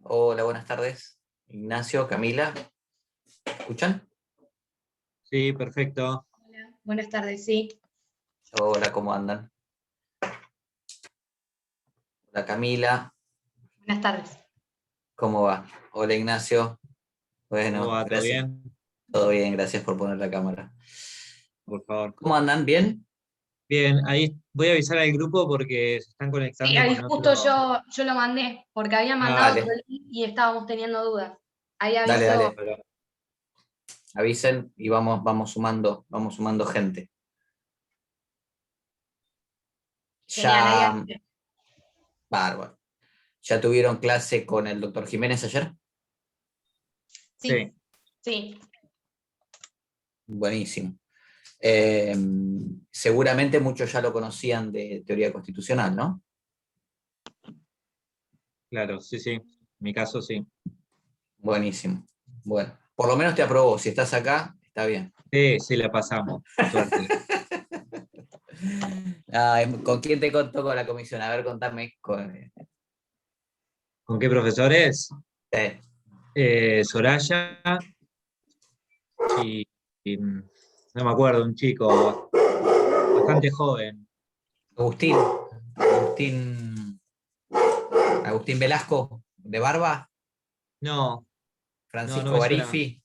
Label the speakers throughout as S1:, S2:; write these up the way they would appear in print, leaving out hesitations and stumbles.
S1: Hola, buenas tardes. Ignacio, Camila, ¿me escuchan?
S2: Sí, perfecto.
S3: Hola, buenas tardes, sí.
S1: Hola, ¿cómo andan? Hola, Camila,
S3: Buenas tardes.
S1: ¿cómo va? Hola, Ignacio.
S2: ¿Cómo
S1: Bueno,
S2: va? ¿Todo
S1: gracias.
S2: bien?
S1: Todo bien, gracias por poner la cámara.
S2: Por favor.
S1: ¿Cómo andan? ¿Bien?
S2: Bien, ahí voy a avisar al grupo porque se están
S3: Sí,
S2: conectando
S3: ahí
S2: con
S3: justo
S2: otro.
S3: yo lo mandé, porque había
S2: Ah,
S3: mandado otro
S1: Dale,
S3: link y estábamos teniendo dudas. Ahí
S1: dale,
S3: aviso.
S1: dale. Avisen y vamos sumando gente.
S3: Genial, ahí
S1: Ya,
S3: avisé.
S1: bárbaro. ¿Ya tuvieron clase con el doctor Jiménez ayer?
S3: Sí,
S2: sí,
S3: sí.
S1: Buenísimo. Eh, Seguramente muchos ya lo conocían de teoría constitucional, ¿no?
S2: claro, sí, sí. En mi caso, sí.
S1: Buenísimo. Bueno, por lo menos te aprobó. Si estás acá, está bien.
S2: Sí, sí, la pasamos, por suerte.
S1: ¿Con quién te contó con la comisión? A ver, contame.
S2: ¿Con qué profesores?
S1: Eh,
S2: Soraya y no me acuerdo, un chico bastante joven.
S1: Agustín, Agustín, Agustín Velasco, de Barba,
S2: No, no
S1: Francisco
S2: me suena.
S1: Barifi.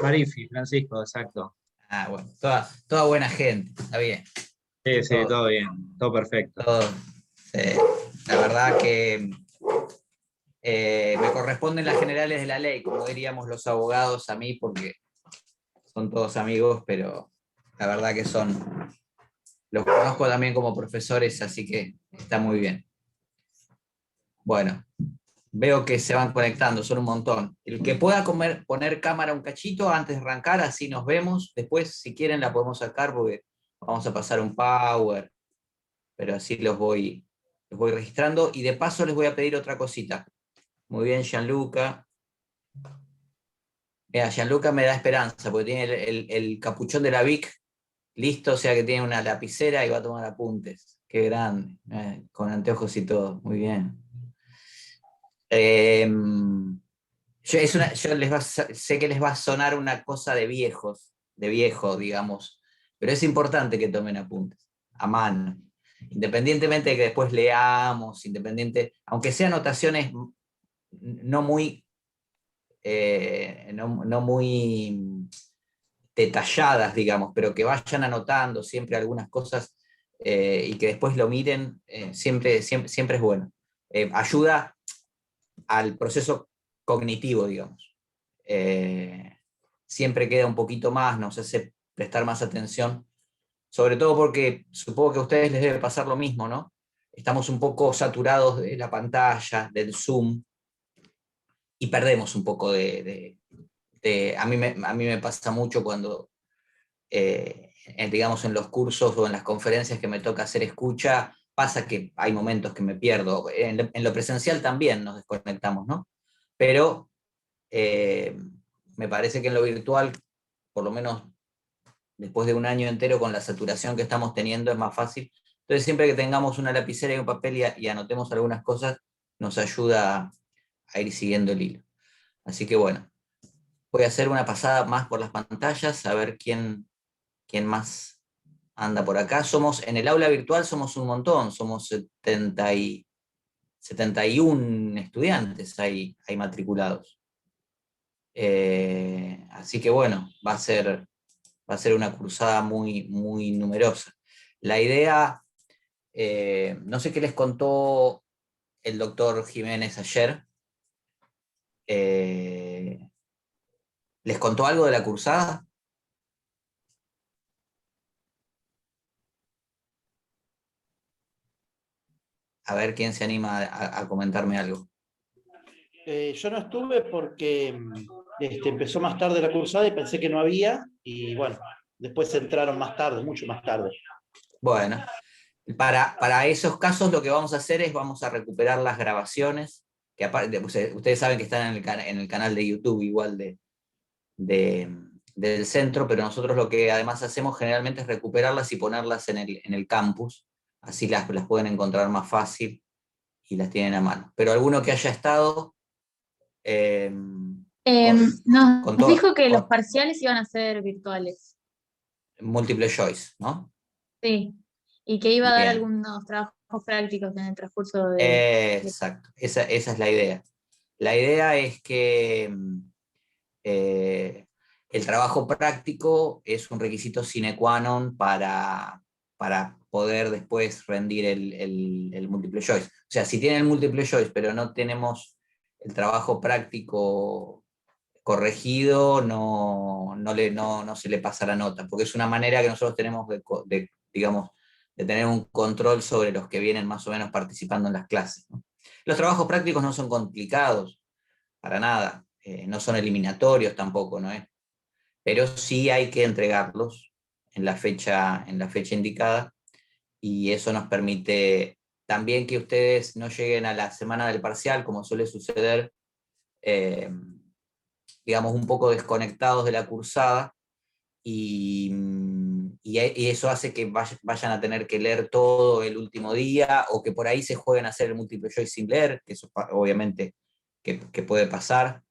S2: Marifi, Francisco, exacto.
S1: Ah, bueno, toda buena gente, está bien.
S2: Sí, sí,
S1: Todo,
S2: todo bien, todo perfecto.
S1: todo, eh, la verdad que me corresponden las generales de la ley, como diríamos los abogados a mí, porque son todos amigos, pero la verdad que los conozco también como profesores, así que está muy bien. Bueno, veo que se van conectando, son un montón. El que pueda poner cámara un cachito antes de arrancar, así nos vemos. Después, si quieren, la podemos sacar porque vamos a pasar un power, pero así los voy registrando. Y de paso les voy a pedir otra cosita. Muy bien, Gianluca. Mira, Gianluca me da esperanza, porque tiene el capuchón de la Vic listo, o sea que tiene una lapicera y va a tomar apuntes. Qué grande, con anteojos y todo, muy bien. Eh, sé que les va a sonar una cosa de viejos, de viejo, digamos, pero es importante que tomen apuntes, a mano. Independientemente de que después leamos, aunque sean anotaciones no muy, no muy detalladas, digamos, pero que vayan anotando siempre algunas cosas y que después lo miren, siempre es bueno. Ayuda al proceso cognitivo, digamos. Eh, Siempre queda un poquito más, nos hace prestar más atención, sobre todo porque supongo que a ustedes les debe pasar lo mismo, ¿no? Estamos un poco saturados de la pantalla, del Zoom, y perdemos un poco a mí me pasa mucho cuando digamos, en los cursos o en las conferencias que me toca hacer escucha, pasa que hay momentos que me pierdo. En lo presencial también nos desconectamos, ¿no? Pero me parece que en lo virtual, por lo menos después de un año entero con la saturación que estamos teniendo, es más fácil. Entonces, siempre que tengamos una lapicera y un papel y anotemos algunas cosas, nos ayuda a ir siguiendo el hilo. Así que bueno, voy a hacer una pasada más por las pantallas, a ver quién más anda por acá. En el aula virtual somos un montón, somos 71 estudiantes hay matriculados. Así que bueno, va a ser una cursada muy, muy numerosa. La idea, no sé qué les contó el doctor Jiménez ayer. ¿Les contó algo de la cursada? A ver quién se anima a comentarme algo.
S4: Yo no estuve porque empezó más tarde la cursada y pensé que no había, y bueno, después entraron más tarde, mucho más tarde.
S1: Bueno, para esos casos lo que vamos a hacer es vamos a recuperar las grabaciones, que aparte, ustedes saben que están en el canal de YouTube igual del centro, pero nosotros lo que además hacemos generalmente es recuperarlas y ponerlas en el campus, así las pueden encontrar más fácil y las tienen a mano. Pero alguno que haya estado eh, con
S5: Nos
S1: todo,
S5: dijo que los parciales iban a ser virtuales,
S1: múltiple choice, ¿no?
S5: sí, y que iba a dar
S1: Bien.
S5: algunos trabajos prácticos en el transcurso de...
S1: Exacto, esa es la idea. La idea es que eh, el trabajo práctico es un requisito sine qua non para poder después rendir el multiple choice. O sea, si tienen el multiple choice, pero no tenemos el trabajo práctico corregido, no se le pasa la nota, porque es una manera que nosotros tenemos digamos, de tener un control sobre los que vienen más o menos participando en las clases, ¿no? Los trabajos prácticos no son complicados, para nada, no son eliminatorios tampoco, ¿no es? Pero sí hay que entregarlos en la fecha indicada, y eso nos permite también que ustedes no lleguen a la semana del parcial, como suele suceder, eh, digamos, un poco desconectados de la cursada, y eso hace que vayan a tener que leer todo el último día, o que por ahí se jueguen a hacer el múltiple choice sin leer, que eso obviamente que puede pasar.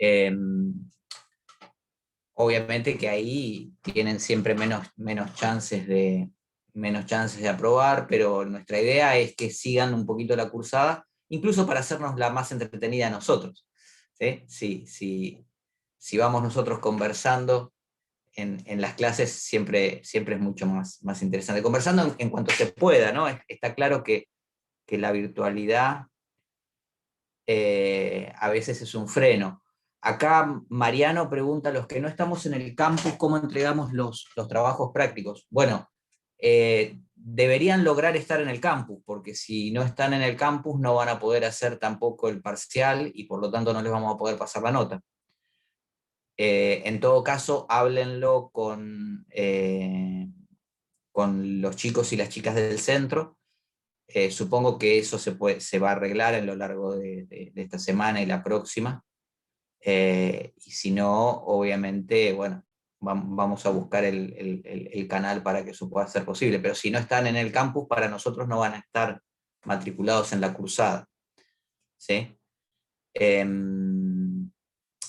S1: Eh, Obviamente que ahí tienen siempre menos chances de aprobar, pero nuestra idea es que sigan un poquito la cursada, incluso para hacernos la más entretenida a nosotros, ¿sí? Si vamos nosotros conversando en las clases, siempre es mucho más interesante. Conversando en cuanto se pueda, ¿no? Está claro que la virtualidad a veces es un freno. Acá Mariano pregunta: los que no estamos en el campus, ¿cómo entregamos los trabajos prácticos? Bueno, deberían lograr estar en el campus, porque si no están en el campus no van a poder hacer tampoco el parcial, y por lo tanto no les vamos a poder pasar la nota. En todo caso, háblenlo con los chicos y las chicas del centro. Supongo que eso se va a arreglar a lo largo de esta semana y la próxima. Y si no, obviamente, bueno, vamos a buscar el canal para que eso pueda ser posible. Pero si no están en el campus, para nosotros no van a estar matriculados en la cursada, ¿sí?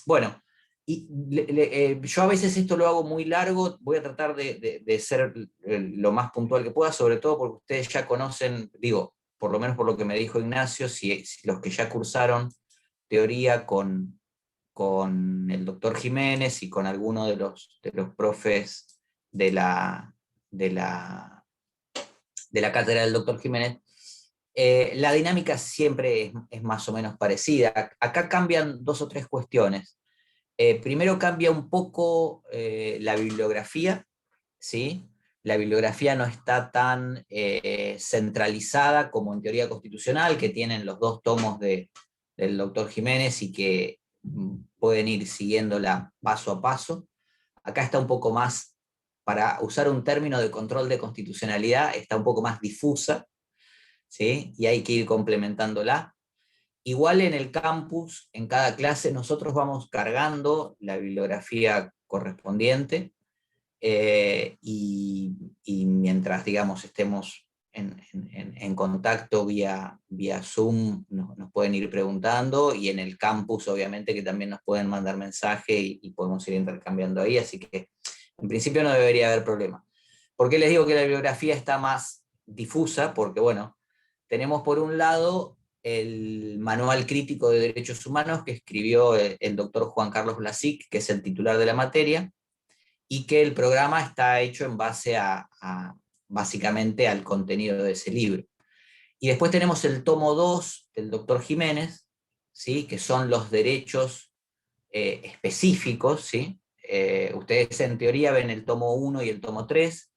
S1: Bueno, yo a veces esto lo hago muy largo, voy a tratar de ser lo más puntual que pueda, sobre todo porque ustedes ya conocen, digo, por lo menos por lo que me dijo Ignacio, si los que ya cursaron teoría con el doctor Jiménez y con alguno de los profes de la cátedra del doctor Jiménez, la dinámica siempre es más o menos parecida. Acá cambian dos o tres cuestiones. Primero cambia un poco la bibliografía, ¿sí? La bibliografía no está tan centralizada como en teoría constitucional, que tienen los dos tomos del doctor Jiménez y que pueden ir siguiéndola paso a paso. Acá está un poco más, para usar un término de control de constitucionalidad, está un poco más difusa, ¿sí? Y hay que ir complementándola. Igual en el campus, en cada clase, nosotros vamos cargando la bibliografía correspondiente, y mientras, digamos, estemos en contacto vía Zoom, nos pueden ir preguntando, y en el campus, obviamente, que también nos pueden mandar mensaje y podemos ir intercambiando ahí, así que en principio no debería haber problema. ¿Por qué les digo que la bibliografía está más difusa? Porque, bueno, tenemos por un lado el Manual Crítico de Derechos Humanos que escribió el doctor Juan Carlos Blasic, que es el titular de la materia, y que el programa está hecho en base básicamente al contenido de ese libro. Y después tenemos el tomo 2 del doctor Jiménez, ¿sí? Que son los derechos específicos, ¿sí? Ustedes en teoría ven el tomo 1 y el tomo 3.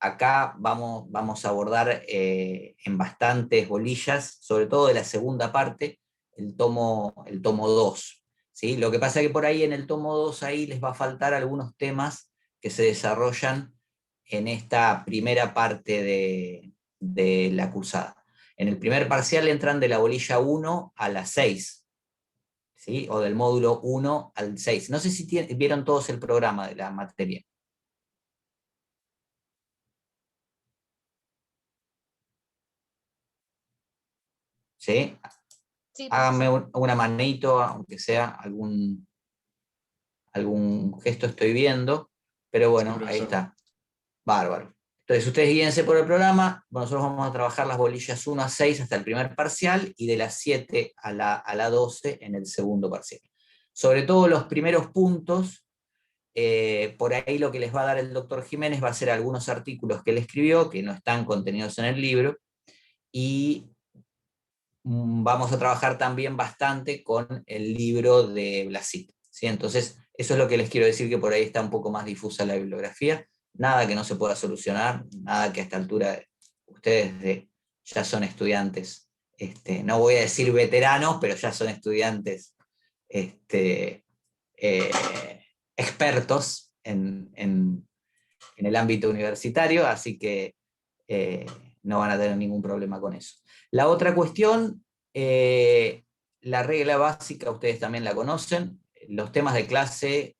S1: Acá vamos a abordar en bastantes bolillas, sobre todo de la segunda parte, el tomo 2. ¿Sí? Lo que pasa es que por ahí en el tomo 2 ahí les va a faltar algunos temas que se desarrollan en esta primera parte de la cursada. En el primer parcial entran de la bolilla 1 a la 6, ¿sí? O del módulo 1 al 6. No sé si vieron todos el programa de la materia. ¿Sí?
S3: Sí,
S1: Háganme
S3: profesor.
S1: una manito, aunque sea algún gesto estoy viendo, pero bueno,
S4: Sí,
S1: ahí
S4: profesor.
S1: está. Bárbaro. Entonces ustedes guíense por el programa, nosotros vamos a trabajar las bolillas 1 a 6 hasta el primer parcial, y de las 7 a la 12 en el segundo parcial. Sobre todo los primeros puntos, por ahí lo que les va a dar el doctor Jiménez va a ser algunos artículos que él escribió, que no están contenidos en el libro, y vamos a trabajar también bastante con el libro de Blasic, ¿sí? Entonces, eso es lo que les quiero decir, que por ahí está un poco más difusa la bibliografía. Nada que no se pueda solucionar, nada que a esta altura ustedes ya son estudiantes, no voy a decir veteranos, pero ya son estudiantes eh, expertos en el ámbito universitario, así que no van a tener ningún problema con eso. La otra cuestión, la regla básica, ustedes también la conocen, los temas de clase,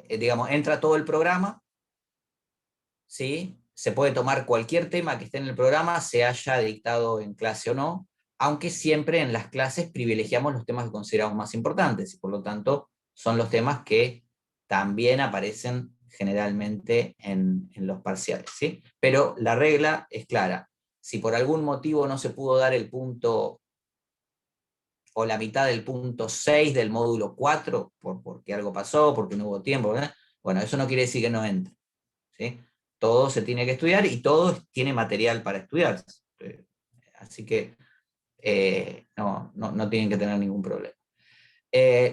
S1: digamos, entra todo el programa, ¿sí? Se puede tomar cualquier tema que esté en el programa, se haya dictado en clase o no, aunque siempre en las clases privilegiamos los temas que consideramos más importantes, y por lo tanto son los temas que también aparecen generalmente en los parciales, ¿sí? Pero la regla es clara. Si por algún motivo no se pudo dar el punto o la mitad del punto 6 del módulo 4, porque algo pasó, porque no hubo tiempo, ¿verdad? Bueno, eso no quiere decir que no entre, ¿sí? Todo se tiene que estudiar y todo tiene material para estudiar. Así que no tienen que tener ningún problema.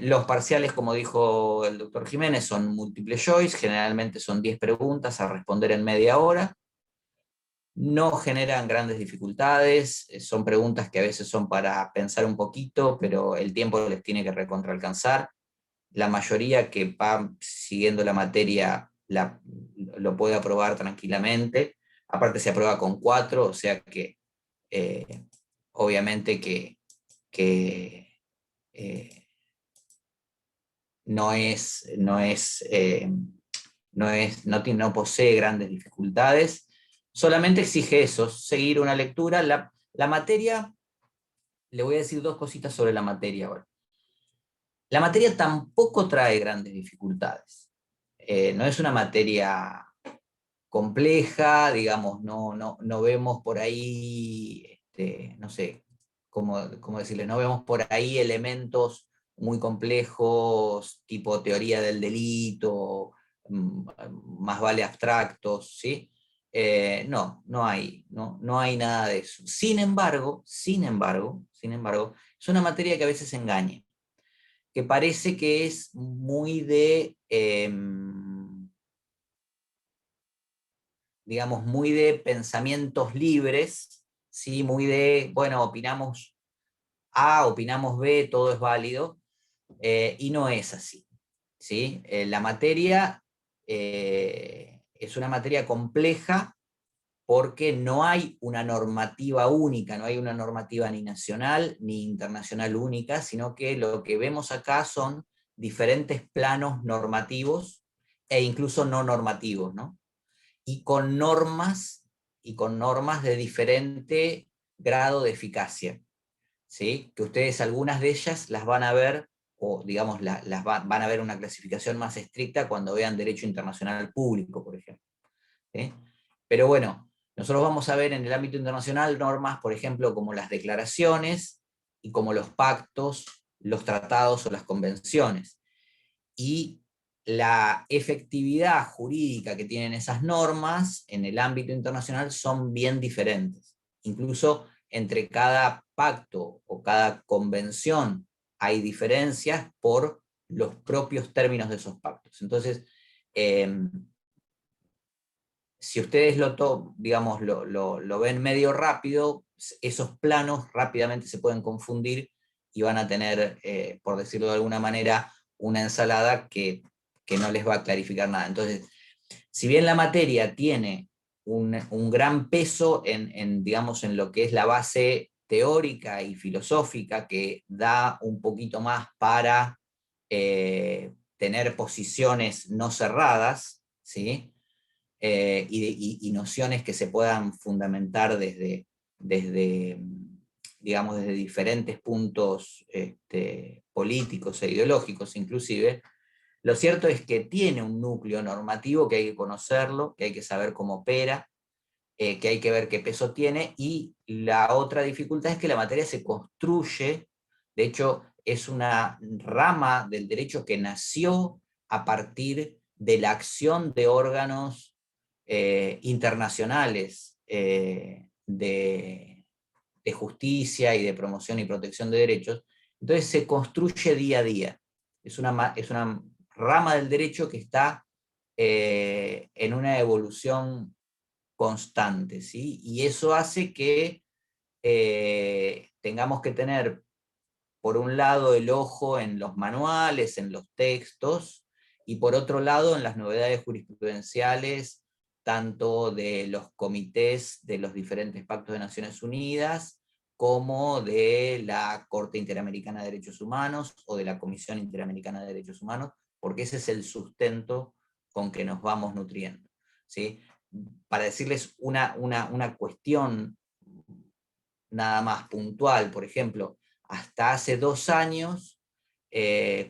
S1: Los parciales, como dijo el doctor Jiménez, son múltiple choice, generalmente son 10 preguntas a responder en media hora. No generan grandes dificultades, son preguntas que a veces son para pensar un poquito, pero el tiempo les tiene que recontraalcanzar. La mayoría que va siguiendo la materia lo puede aprobar tranquilamente. Aparte se aprueba con 4, o sea que obviamente que no posee grandes dificultades, solamente exige eso, seguir una lectura. La materia, le voy a decir dos cositas sobre la materia ahora. La materia tampoco trae grandes dificultades. No es una materia compleja, digamos, no vemos por ahí, no sé cómo decirle, no vemos por ahí elementos muy complejos, tipo teoría del delito, más vale abstractos, ¿sí? No hay nada de eso. Sin embargo, es una materia que a veces engaña, que parece que es muy digamos, muy de pensamientos libres, ¿sí? Muy de, bueno, opinamos A, opinamos B, todo es válido, y no es así, ¿sí? La materia es una materia compleja porque no hay una normativa única, no hay una normativa ni nacional ni internacional única, sino que lo que vemos acá son diferentes planos normativos e incluso no normativos, ¿no? Y con normas de diferente grado de eficacia, ¿sí? Que ustedes algunas de ellas las van a ver, o digamos, van a ver una clasificación más estricta cuando vean derecho internacional público, por ejemplo, ¿sí? Pero bueno, nosotros vamos a ver en el ámbito internacional normas, por ejemplo, como las declaraciones y como los pactos, los tratados o las convenciones. Y la efectividad jurídica que tienen esas normas en el ámbito internacional son bien diferentes. Incluso entre cada pacto o cada convención hay diferencias por los propios términos de esos pactos. Entonces, si ustedes digamos, lo ven medio rápido, esos planos rápidamente se pueden confundir y van a tener, por decirlo de alguna manera, una ensalada que no les va a clarificar nada. Entonces, si bien la materia tiene un gran peso digamos, en lo que es la base teórica y filosófica, que da un poquito más para tener posiciones no cerradas, ¿sí? Y nociones que se puedan fundamentar digamos, desde diferentes puntos políticos e ideológicos inclusive. Lo cierto es que tiene un núcleo normativo que hay que conocerlo, que hay que saber cómo opera, que hay que ver qué peso tiene, y la otra dificultad es que la materia se construye, de hecho es una rama del derecho que nació a partir de la acción de órganos internacionales de justicia y de promoción y protección de derechos. Entonces se construye día a día. Es una rama del derecho que está en una evolución constante, ¿sí? Y eso hace que tengamos que tener, por un lado, el ojo en los manuales, en los textos, y por otro lado, en las novedades jurisprudenciales, tanto de los comités de los diferentes pactos de Naciones Unidas, como de la Corte Interamericana de Derechos Humanos, o de la Comisión Interamericana de Derechos Humanos, porque ese es el sustento con que nos vamos nutriendo, ¿sí? Para decirles una cuestión nada más puntual, por ejemplo, hasta hace 2 años,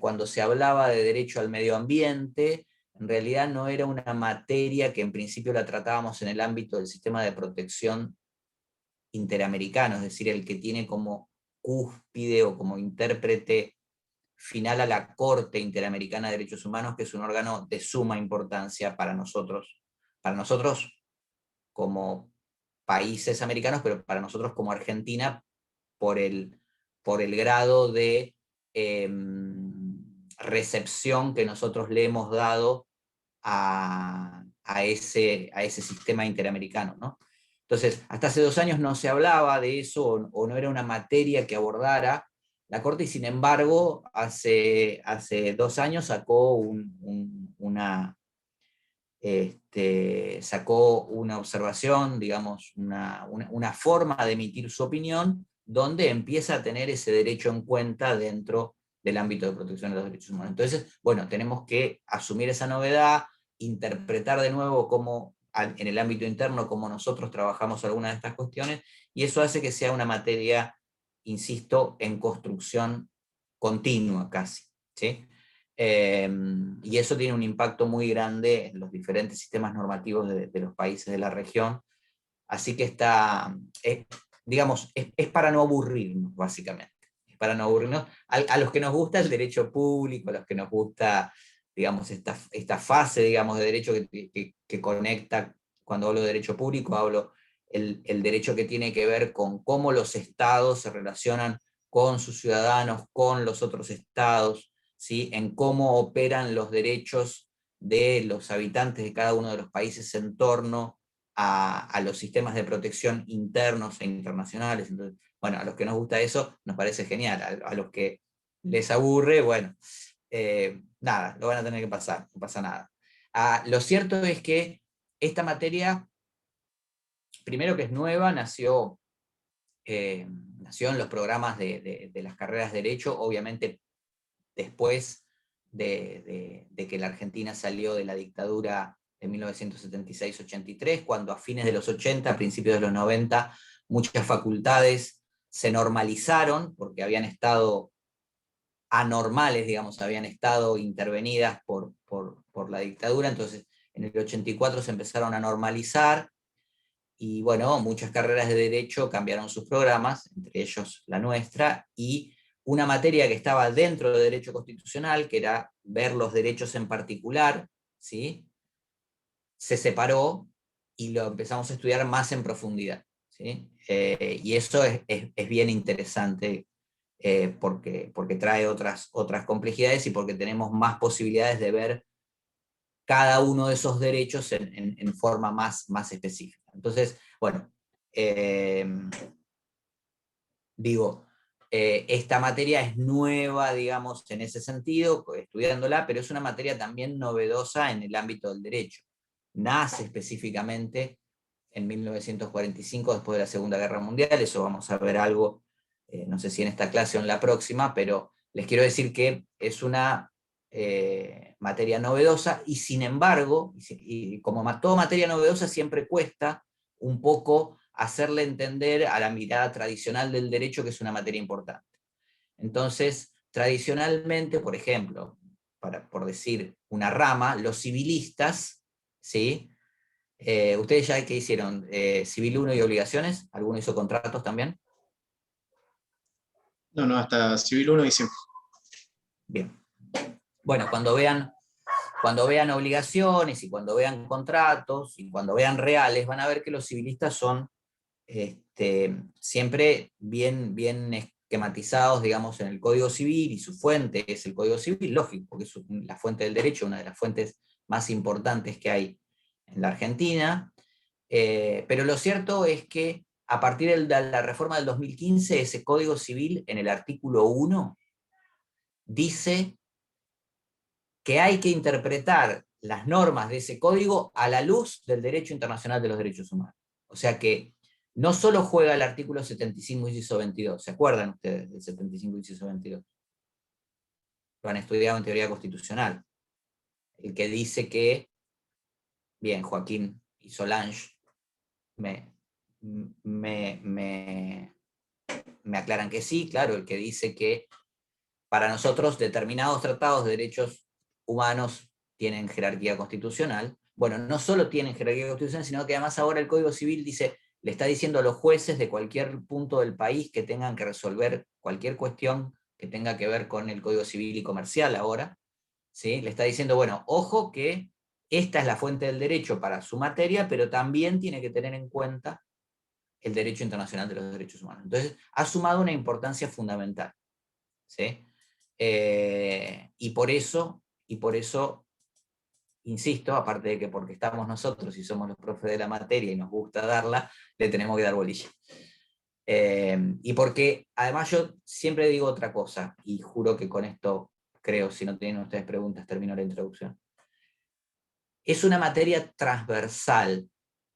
S1: cuando se hablaba de derecho al medio ambiente, en realidad no era una materia que en principio la tratábamos en el ámbito del sistema de protección interamericano, es decir, el que tiene como cúspide o como intérprete final a la Corte Interamericana de Derechos Humanos, que es un órgano de suma importancia para nosotros como países americanos, pero para nosotros como Argentina, por el grado de recepción que nosotros le hemos dado a ese sistema interamericano, ¿no? Entonces, hasta hace 2 años no se hablaba de eso, o no era una materia que abordara la Corte, y sin embargo, hace 2 años sacó sacó una observación, digamos, una forma de emitir su opinión, donde empieza a tener ese derecho en cuenta dentro del ámbito de protección de los derechos humanos. Entonces, bueno, tenemos que asumir esa novedad, interpretar de nuevo cómo, en el ámbito interno, cómo nosotros trabajamos algunas de estas cuestiones, y eso hace que sea una materia, insisto, en construcción continua casi, ¿sí? Y eso tiene un impacto muy grande en los diferentes sistemas normativos de los países de la región. Así que digamos, es para no aburrirnos, básicamente. Es para no aburrirnos. A los que nos gusta el derecho público, a los que nos gusta, digamos, esta fase, digamos, de derecho que conecta, cuando hablo de derecho público, hablo el derecho que tiene que ver con cómo los estados se relacionan con sus ciudadanos, con los otros estados, ¿sí? En cómo operan los derechos de los habitantes de cada uno de los países en torno a los sistemas de protección internos e internacionales. Entonces, bueno, a los que nos gusta eso, nos parece genial. A los que les aburre, bueno, nada, lo van a tener que pasar, no pasa nada. Lo cierto es que esta materia primero que es nueva, nació en los programas de las carreras de Derecho, obviamente después de que la Argentina salió de la dictadura de 1976-83, cuando a fines de los 80, a principios de los 90, muchas facultades se normalizaron porque habían estado anormales, digamos, habían estado intervenidas por la dictadura, entonces en el 84 se empezaron a normalizar, y bueno, muchas carreras de Derecho cambiaron sus programas, entre ellos la nuestra, y una materia que estaba dentro de Derecho Constitucional, que era ver los derechos en particular, ¿sí? Se separó y lo empezamos a estudiar más en profundidad, ¿sí? Y eso es bien interesante, porque trae otras complejidades y porque tenemos más posibilidades de ver cada uno de esos derechos en forma más específica. Entonces, bueno, digo, esta materia es nueva, digamos, en ese sentido, estudiándola, pero es una materia también novedosa en el ámbito del derecho. Nace específicamente en 1945, después de la Segunda Guerra Mundial, eso vamos a ver algo, no sé si en esta clase o en la próxima, pero les quiero decir que es una materia novedosa, y sin embargo, y como toda materia novedosa, siempre cuesta un poco hacerle entender a la mirada tradicional del derecho que es una materia importante. Entonces, tradicionalmente, por ejemplo, por decir una rama, los civilistas, ¿sí? ¿Ustedes ya qué hicieron? ¿Civil 1 y obligaciones? ¿Alguno hizo contratos también?
S6: No, hasta Civil 1 hicimos.
S1: Bien. Bueno, cuando vean obligaciones y cuando vean contratos y cuando vean reales, van a ver que los civilistas son siempre bien esquematizados, digamos, en el Código Civil, y su fuente es el Código Civil, lógico, porque es la fuente del derecho, una de las fuentes más importantes que hay en la Argentina. Pero lo cierto es que a partir de la reforma del 2015, ese Código Civil, en el artículo 1, dice que hay que interpretar las normas de ese código a la luz del derecho internacional de los derechos humanos. O sea que no solo juega el artículo 75 inciso 22, ¿se acuerdan ustedes del 75 inciso 22? Lo han estudiado en teoría constitucional. El que dice que, bien, Joaquín y Solange me aclaran que sí, claro, el que dice que para nosotros determinados tratados de derechos humanos tienen jerarquía constitucional. Bueno, no solo tienen jerarquía constitucional, sino que además ahora el Código Civil dice, le está diciendo a los jueces de cualquier punto del país que tengan que resolver cualquier cuestión que tenga que ver con el Código Civil y comercial ahora, ¿sí? Le está diciendo, bueno, ojo que esta es la fuente del derecho para su materia, pero también tiene que tener en cuenta el derecho internacional de los derechos humanos. Entonces, ha sumado una importancia fundamental, ¿sí? Y por eso, insisto, aparte de que porque estamos nosotros y somos los profes de la materia y nos gusta darla, le tenemos que dar bolilla. Y porque además yo siempre digo otra cosa, y juro que con esto, creo, si no tienen ustedes preguntas, termino la introducción. Es una materia transversal.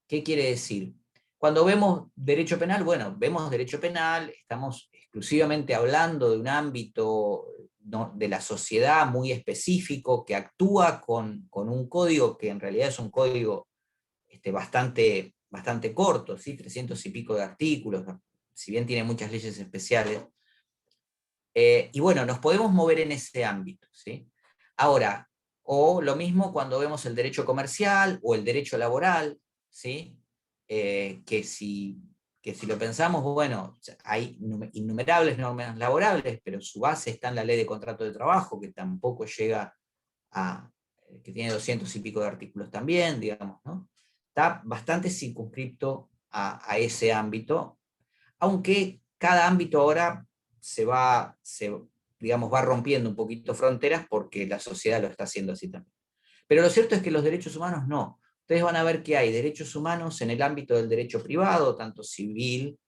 S1: ¿Qué quiere decir? Cuando vemos derecho penal, bueno, vemos derecho penal, estamos exclusivamente hablando de un ámbito, ¿no?, de la sociedad muy específico, que actúa con un código que en realidad es un código bastante corto, ¿sí? 300 y pico de artículos, si bien tiene muchas leyes especiales. Y bueno, nos podemos mover en ese ámbito, ¿sí? Ahora, o lo mismo cuando vemos el derecho comercial o el derecho laboral, ¿sí? Que si lo pensamos, bueno, hay innumerables normas laborables, pero su base está en la ley de contrato de trabajo, que tampoco llega a, que tiene 200 y pico de artículos también, digamos, ¿no? Está bastante circunscripto a ese ámbito, aunque cada ámbito ahora digamos, va rompiendo un poquito fronteras porque la sociedad lo está haciendo así también. Pero lo cierto es que los derechos humanos no. Ustedes van a ver que hay derechos humanos en el ámbito del derecho privado, tanto civil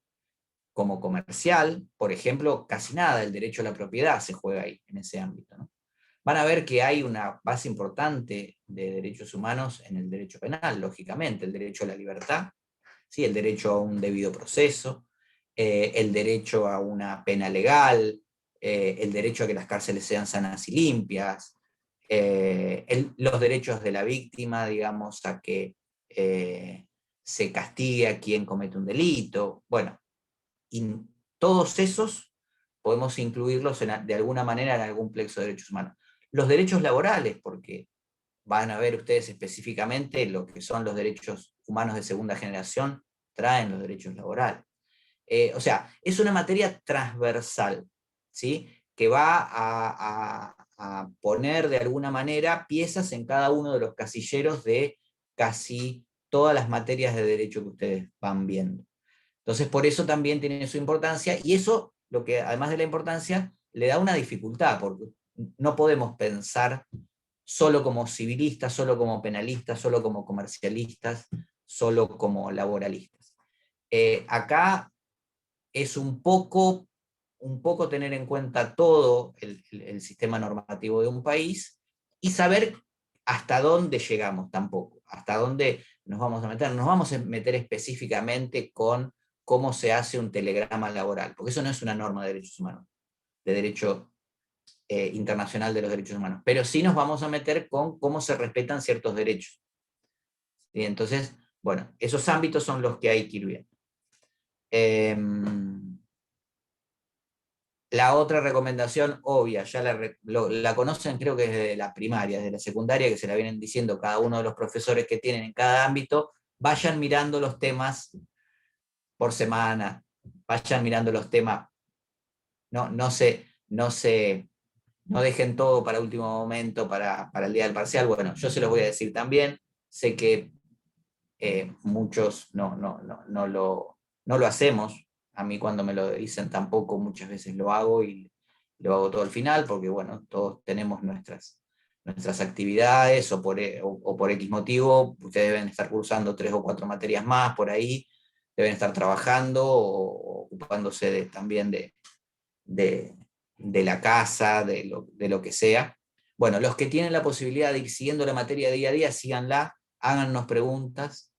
S1: como comercial. Por ejemplo, casi nada del derecho a la propiedad se juega ahí, en ese ámbito, ¿no? Van a ver que hay una base importante de derechos humanos en el derecho penal, lógicamente, el derecho a la libertad, ¿sí? El derecho a un debido proceso, el derecho a una pena legal, el derecho a que las cárceles sean sanas y limpias, los derechos de la víctima, digamos, a que se castigue a quien comete un delito. Bueno, y todos esos podemos incluirlos de alguna manera en algún plexo de derechos humanos. Los derechos laborales, porque van a ver ustedes específicamente lo que son los derechos humanos de segunda generación, traen los derechos laborales. O sea, es una materia transversal, ¿sí? Que va a poner de alguna manera piezas en cada uno de los casilleros de casi todas las materias de derecho que ustedes van viendo. Entonces, por eso también tiene su importancia, y eso, lo que además de la importancia, le da una dificultad, porque no podemos pensar solo como civilistas, solo como penalistas, solo como comercialistas, solo como laboralistas. Acá es un poco tener en cuenta todo el sistema normativo de un país y saber hasta dónde llegamos tampoco, hasta dónde nos vamos a meter. Nos vamos a meter específicamente con cómo se hace un telegrama laboral, porque eso no es una norma de derechos humanos, de derecho internacional de los derechos humanos, pero sí nos vamos a meter con cómo se respetan ciertos derechos. Y entonces, bueno, esos ámbitos son los que hay que ir viendo. La otra recomendación obvia, ya la conocen creo que desde la primaria, desde la secundaria, que se la vienen diciendo cada uno de los profesores que tienen en cada ámbito, vayan mirando los temas por semana, vayan mirando los temas, no dejen todo para último momento, para el día del parcial. Bueno, yo se los voy a decir también, sé que muchos no lo hacemos. A mí cuando me lo dicen tampoco muchas veces lo hago, y lo hago todo al final, porque bueno, todos tenemos nuestras actividades, o por X motivo, ustedes deben estar cursando 3 o 4 materias más por ahí, deben estar trabajando o ocupándose también de la casa, de lo que sea. Bueno, los que tienen la posibilidad de ir siguiendo la materia día a día, síganla, háganos preguntas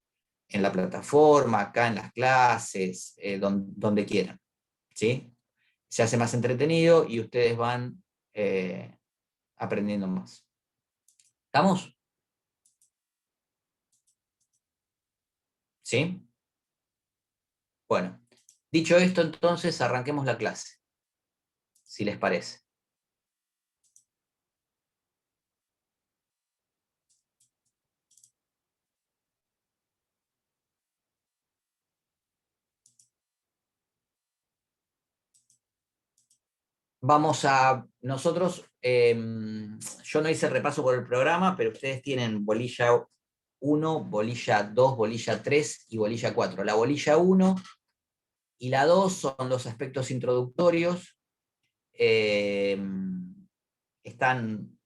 S1: en la plataforma, acá en las clases, donde quieran, ¿sí? Se hace más entretenido y ustedes van aprendiendo más. ¿Estamos? ¿Sí? Bueno, dicho esto, entonces arranquemos la clase, si les parece. Nosotros, yo no hice el repaso por el programa, pero ustedes tienen bolilla 1, bolilla 2, bolilla 3 y bolilla 4. La bolilla 1 y la 2 son los aspectos introductorios, están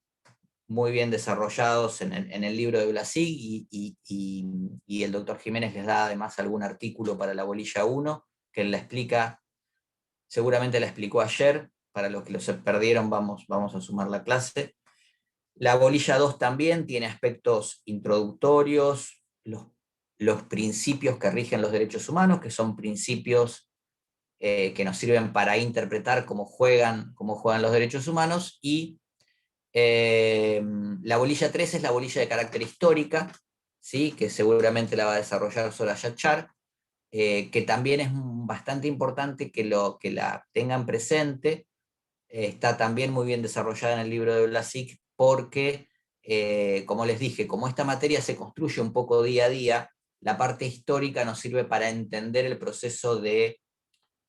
S1: muy bien desarrollados en el libro de Blasig, y el doctor Jiménez les da además algún artículo para la bolilla 1, que él la explica, seguramente la explicó ayer. Para los que los perdieron, vamos a sumar la clase. La bolilla 2 también tiene aspectos introductorios, los principios que rigen los derechos humanos, que son principios que nos sirven para interpretar cómo juegan los derechos humanos, y la bolilla 3 es la bolilla de carácter histórica, ¿sí? Que seguramente la va a desarrollar Soraya Char, que también es bastante importante que la tengan presente. Está también muy bien desarrollada en el libro de Blasig, porque, como les dije, como esta materia se construye un poco día a día, la parte histórica nos sirve para entender el proceso de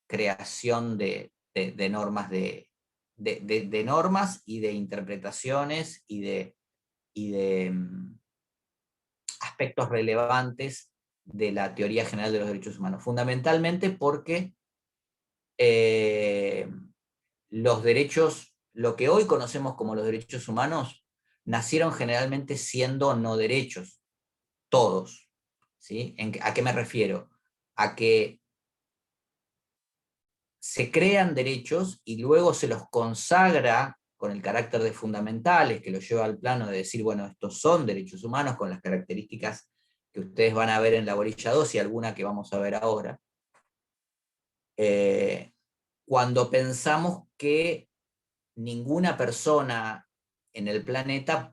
S1: creación de normas, de normas y de interpretaciones y de aspectos relevantes de la teoría general de los derechos humanos. Fundamentalmente porque los derechos, lo que hoy conocemos como los derechos humanos, nacieron generalmente siendo no derechos, todos, ¿sí? ¿A qué me refiero? A que se crean derechos y luego se los consagra con el carácter de fundamentales, que los lleva al plano de decir, bueno, estos son derechos humanos con las características que ustedes van a ver en la bolilla 2 y alguna que vamos a ver ahora, cuando pensamos que ninguna persona en el planeta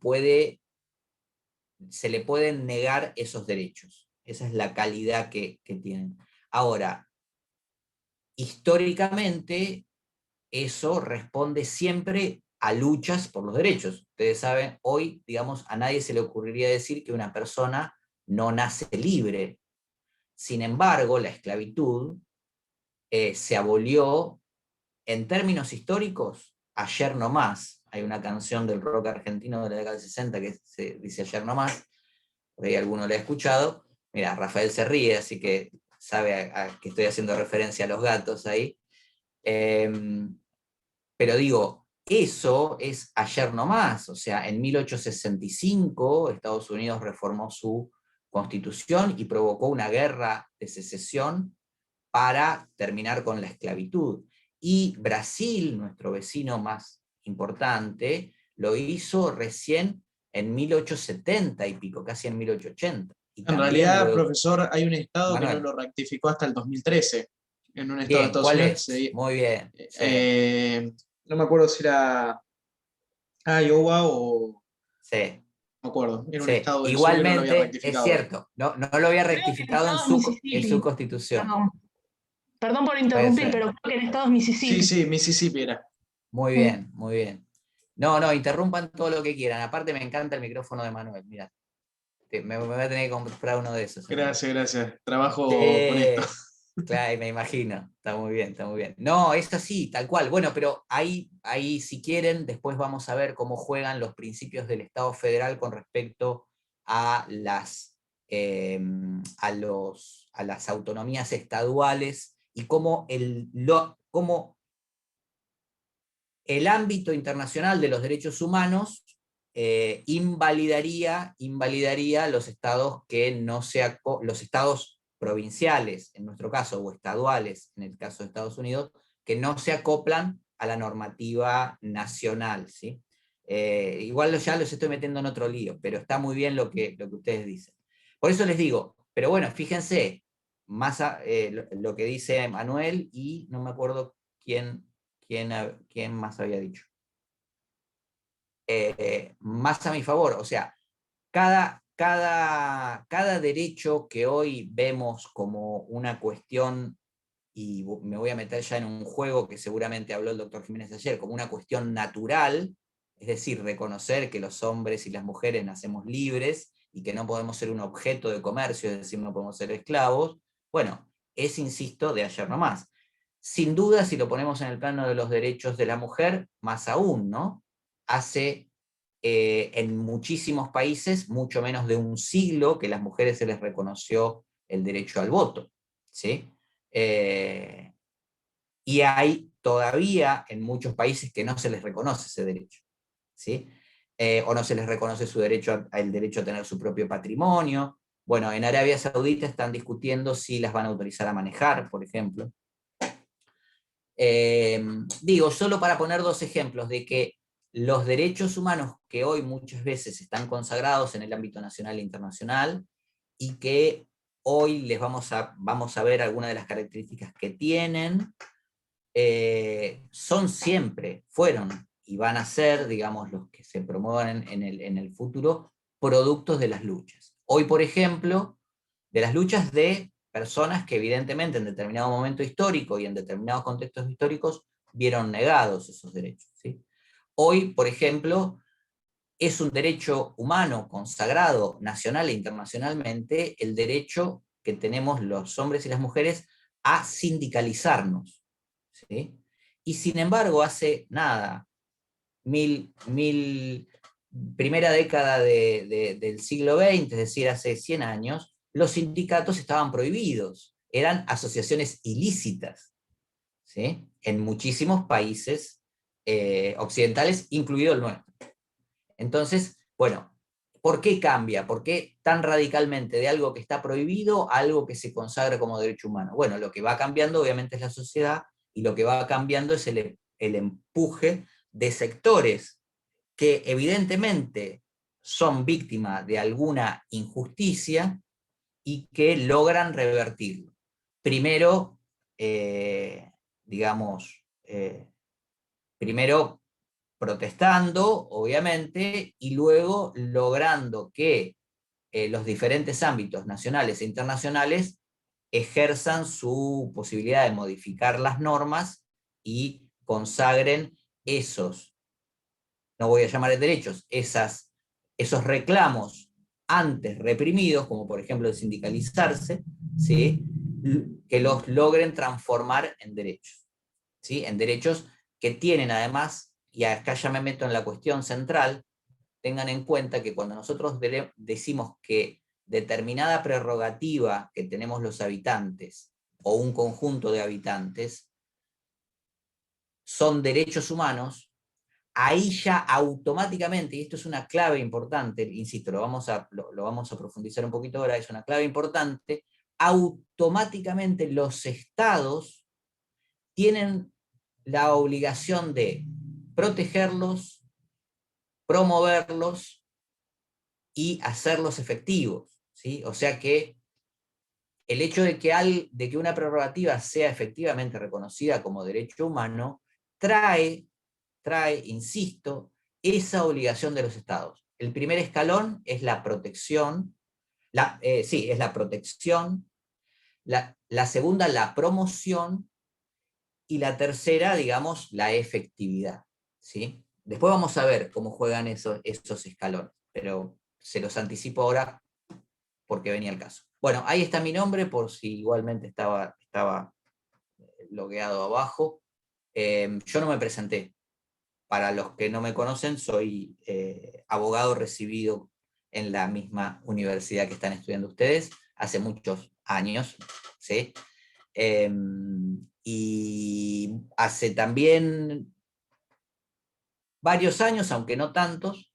S1: se le pueden negar esos derechos. Esa es la calidad que tienen. Ahora, históricamente, eso responde siempre a luchas por los derechos. Ustedes saben, hoy, digamos, a nadie se le ocurriría decir que una persona no nace libre. Sin embargo, la esclavitud se abolió en términos históricos ayer no más. Hay una canción del rock argentino de la década del 60 que se dice ayer no más, por ahí alguno la ha escuchado. Mira, Rafael se ríe, así que sabe que estoy haciendo referencia a los gatos ahí. Pero digo, eso es ayer no más, o sea, en 1865 Estados Unidos reformó su constitución y provocó una guerra de secesión para terminar con la esclavitud. Y Brasil, nuestro vecino más importante, lo hizo recién en 1870 y pico, casi en 1880. Y
S6: En
S1: también
S6: realidad,
S1: luego,
S6: profesor, hay un estado que no
S1: Manuel,
S6: lo rectificó hasta el 2013. En un estado de
S1: bien,
S6: Estados
S1: ¿cuál
S6: Unidos
S1: es? Muy bien, sí,
S6: no me acuerdo si era Iowa o
S1: sí.
S6: no me acuerdo. Era un
S1: Sí,
S6: estado del sur que no lo había
S1: igualmente es
S6: rectificado.
S1: cierto, no lo había
S7: Creo que en
S1: rectificado
S7: Estados
S1: en su
S7: Mississippi.
S1: constitución.
S7: Perdón. Perdón por
S1: Puede
S7: interrumpir,
S1: ser.
S7: pero creo que en Estados
S6: Sí,
S7: Mississippi.
S6: sí, Mississippi era.
S1: Muy
S7: Mm.
S1: bien, muy bien. No, interrumpan todo lo que quieran. Aparte me encanta el micrófono de Manuel, mira. Me voy a tener que comprar uno de esos.
S6: Gracias, gracias. Trabajo con esto.
S1: Sí, claro, me imagino. Está muy bien, está muy bien. No, es así, tal cual. Bueno, pero ahí si quieren, después vamos a ver cómo juegan los principios del Estado federal con respecto a a las autonomías estaduales y cómo cómo el ámbito internacional de los derechos humanos invalidaría los estados que no los estados provinciales, en nuestro caso, o estaduales, en el caso de Estados Unidos, que no se acoplan a la normativa nacional, ¿sí? Igual ya los estoy metiendo en otro lío, pero está muy bien lo que ustedes dicen. Por eso les digo, pero bueno, fíjense, lo que dice Manuel, y no me acuerdo quién más había dicho. Más a mi favor, o sea, cada derecho que hoy vemos como una cuestión, y me voy a meter ya en un juego que seguramente habló el doctor Jiménez ayer, como una cuestión natural, es decir, reconocer que los hombres y las mujeres nacemos libres y que no podemos ser un objeto de comercio, es decir, no podemos ser esclavos, bueno, es, insisto, de ayer nomás. Sin duda, si lo ponemos en el plano de los derechos de la mujer, más aún, ¿no? Hace en muchísimos países mucho menos de un siglo que a las mujeres se les reconoció el derecho al voto, ¿sí? Y hay todavía en muchos países que no se les reconoce ese derecho, ¿sí? O no se les reconoce su derecho el derecho a tener su propio patrimonio. Bueno, en Arabia Saudita están discutiendo si las van a autorizar a manejar, por ejemplo. Digo, solo para poner dos ejemplos de que los derechos humanos que hoy muchas veces están consagrados en el ámbito nacional e internacional, y que hoy vamos a ver algunas de las características que tienen, son siempre, fueron y van a ser, digamos, los que se promuevan en el futuro, productos de las luchas. Hoy, por ejemplo, de las luchas de personas que evidentemente en determinado momento histórico y en determinados contextos históricos vieron negados esos derechos, ¿sí? Hoy, por ejemplo, es un derecho humano consagrado nacional e internacionalmente el derecho que tenemos los hombres y las mujeres a sindicalizarnos, ¿sí? Y sin embargo, hace nada, primera década del siglo XX, es decir, hace 100 años, los sindicatos estaban prohibidos, eran asociaciones ilícitas, ¿sí? En muchísimos países occidentales, incluido el nuestro. Entonces, bueno, ¿por qué cambia? ¿Por qué tan radicalmente de algo que está prohibido a algo que se consagra como derecho humano? Bueno, lo que va cambiando obviamente es la sociedad, y lo que va cambiando es el empuje de sectores que evidentemente son víctimas de alguna injusticia, y que logran revertirlo. Primero, primero protestando, obviamente, y luego logrando que los diferentes ámbitos nacionales e internacionales ejerzan su posibilidad de modificar las normas y consagren esos, no voy a llamar derechos, esos reclamos antes reprimidos, como por ejemplo el sindicalizarse, ¿sí? Que los logren transformar en derechos, ¿sí? En derechos que tienen además, y acá ya me meto en la cuestión central, tengan en cuenta que cuando nosotros decimos que determinada prerrogativa que tenemos los habitantes, o un conjunto de habitantes, son derechos humanos, ahí ya automáticamente, y esto es una clave importante, insisto, lo vamos a profundizar un poquito ahora, es una clave importante, automáticamente los estados tienen la obligación de protegerlos, promoverlos y hacerlos efectivos, ¿sí? O sea que el hecho de que una prerrogativa sea efectivamente reconocida como derecho humano trae, insisto, esa obligación de los estados. El primer escalón es la protección, es la protección, la segunda la promoción, y la tercera, digamos, la efectividad, ¿sí? Después vamos a ver cómo juegan esos escalones, pero se los anticipo ahora porque venía el caso. Bueno, ahí está mi nombre, por si igualmente estaba logueado abajo. Yo no me presenté. Para los que no me conocen, soy abogado recibido en la misma universidad que están estudiando ustedes, hace muchos años, ¿sí? Y hace también varios años, aunque no tantos,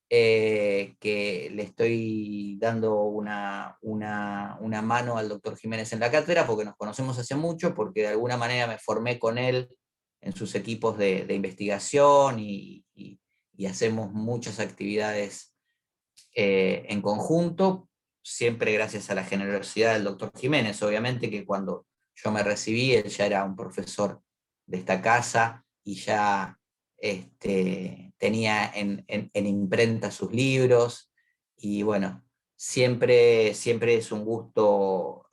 S1: que le estoy dando una mano al doctor Jiménez en la cátedra, porque nos conocemos hace mucho, porque de alguna manera me formé con él en sus equipos de investigación y hacemos muchas actividades en conjunto, siempre gracias a la generosidad del doctor Jiménez, obviamente que cuando yo me recibí, él ya era un profesor de esta casa y ya tenía en imprenta sus libros, y bueno, siempre es un gusto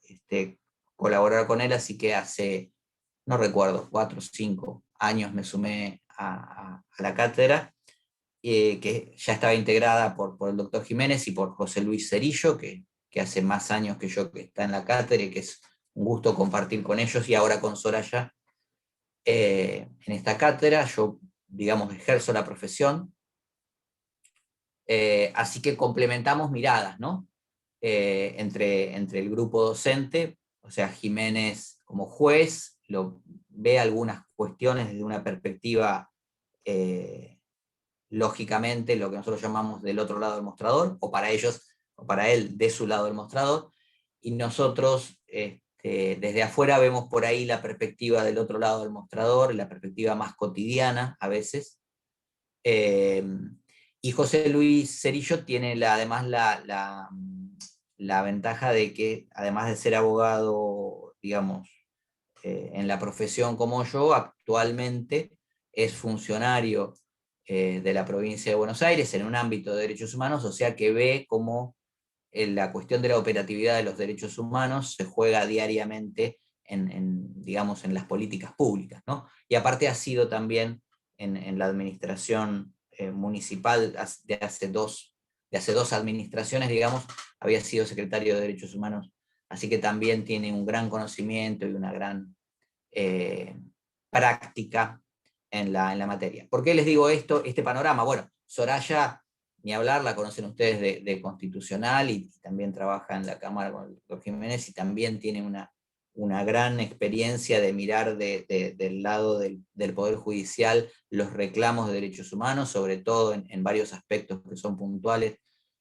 S1: colaborar con él, así que hace, no recuerdo, 4 o 5 años me sumé a la cátedra, que ya estaba integrada por el doctor Jiménez y por José Luis Cerillo, que hace más años que yo que está en la cátedra, y que es un gusto compartir con ellos, y ahora con Soraya en esta cátedra. Yo, digamos, ejerzo la profesión, así que complementamos miradas, ¿no? Entre el grupo docente, o sea, Jiménez como juez ve algunas cuestiones desde una perspectiva lógicamente lo que nosotros llamamos del otro lado del mostrador, o para ellos, o para él, de su lado del mostrador, y nosotros desde afuera vemos por ahí la perspectiva del otro lado del mostrador, la perspectiva más cotidiana a veces. Y José Luis Cerillo tiene además la ventaja de que, además de ser abogado, digamos, en la profesión como yo, actualmente es funcionario de la provincia de Buenos Aires en un ámbito de derechos humanos, o sea que ve cómo la cuestión de la operatividad de los derechos humanos se juega diariamente digamos, en las políticas públicas, ¿no? Y aparte ha sido también en la administración municipal de hace dos administraciones, digamos, había sido secretario de Derechos Humanos, así que también tiene un gran conocimiento y una gran práctica en la materia. ¿Por qué les digo este panorama? Bueno, Soraya, ni hablar, la conocen ustedes de Constitucional, y también trabaja en la Cámara con el doctor Jiménez, y también tiene una gran experiencia de mirar del lado del Poder Judicial los reclamos de derechos humanos, sobre todo en varios aspectos que son puntuales.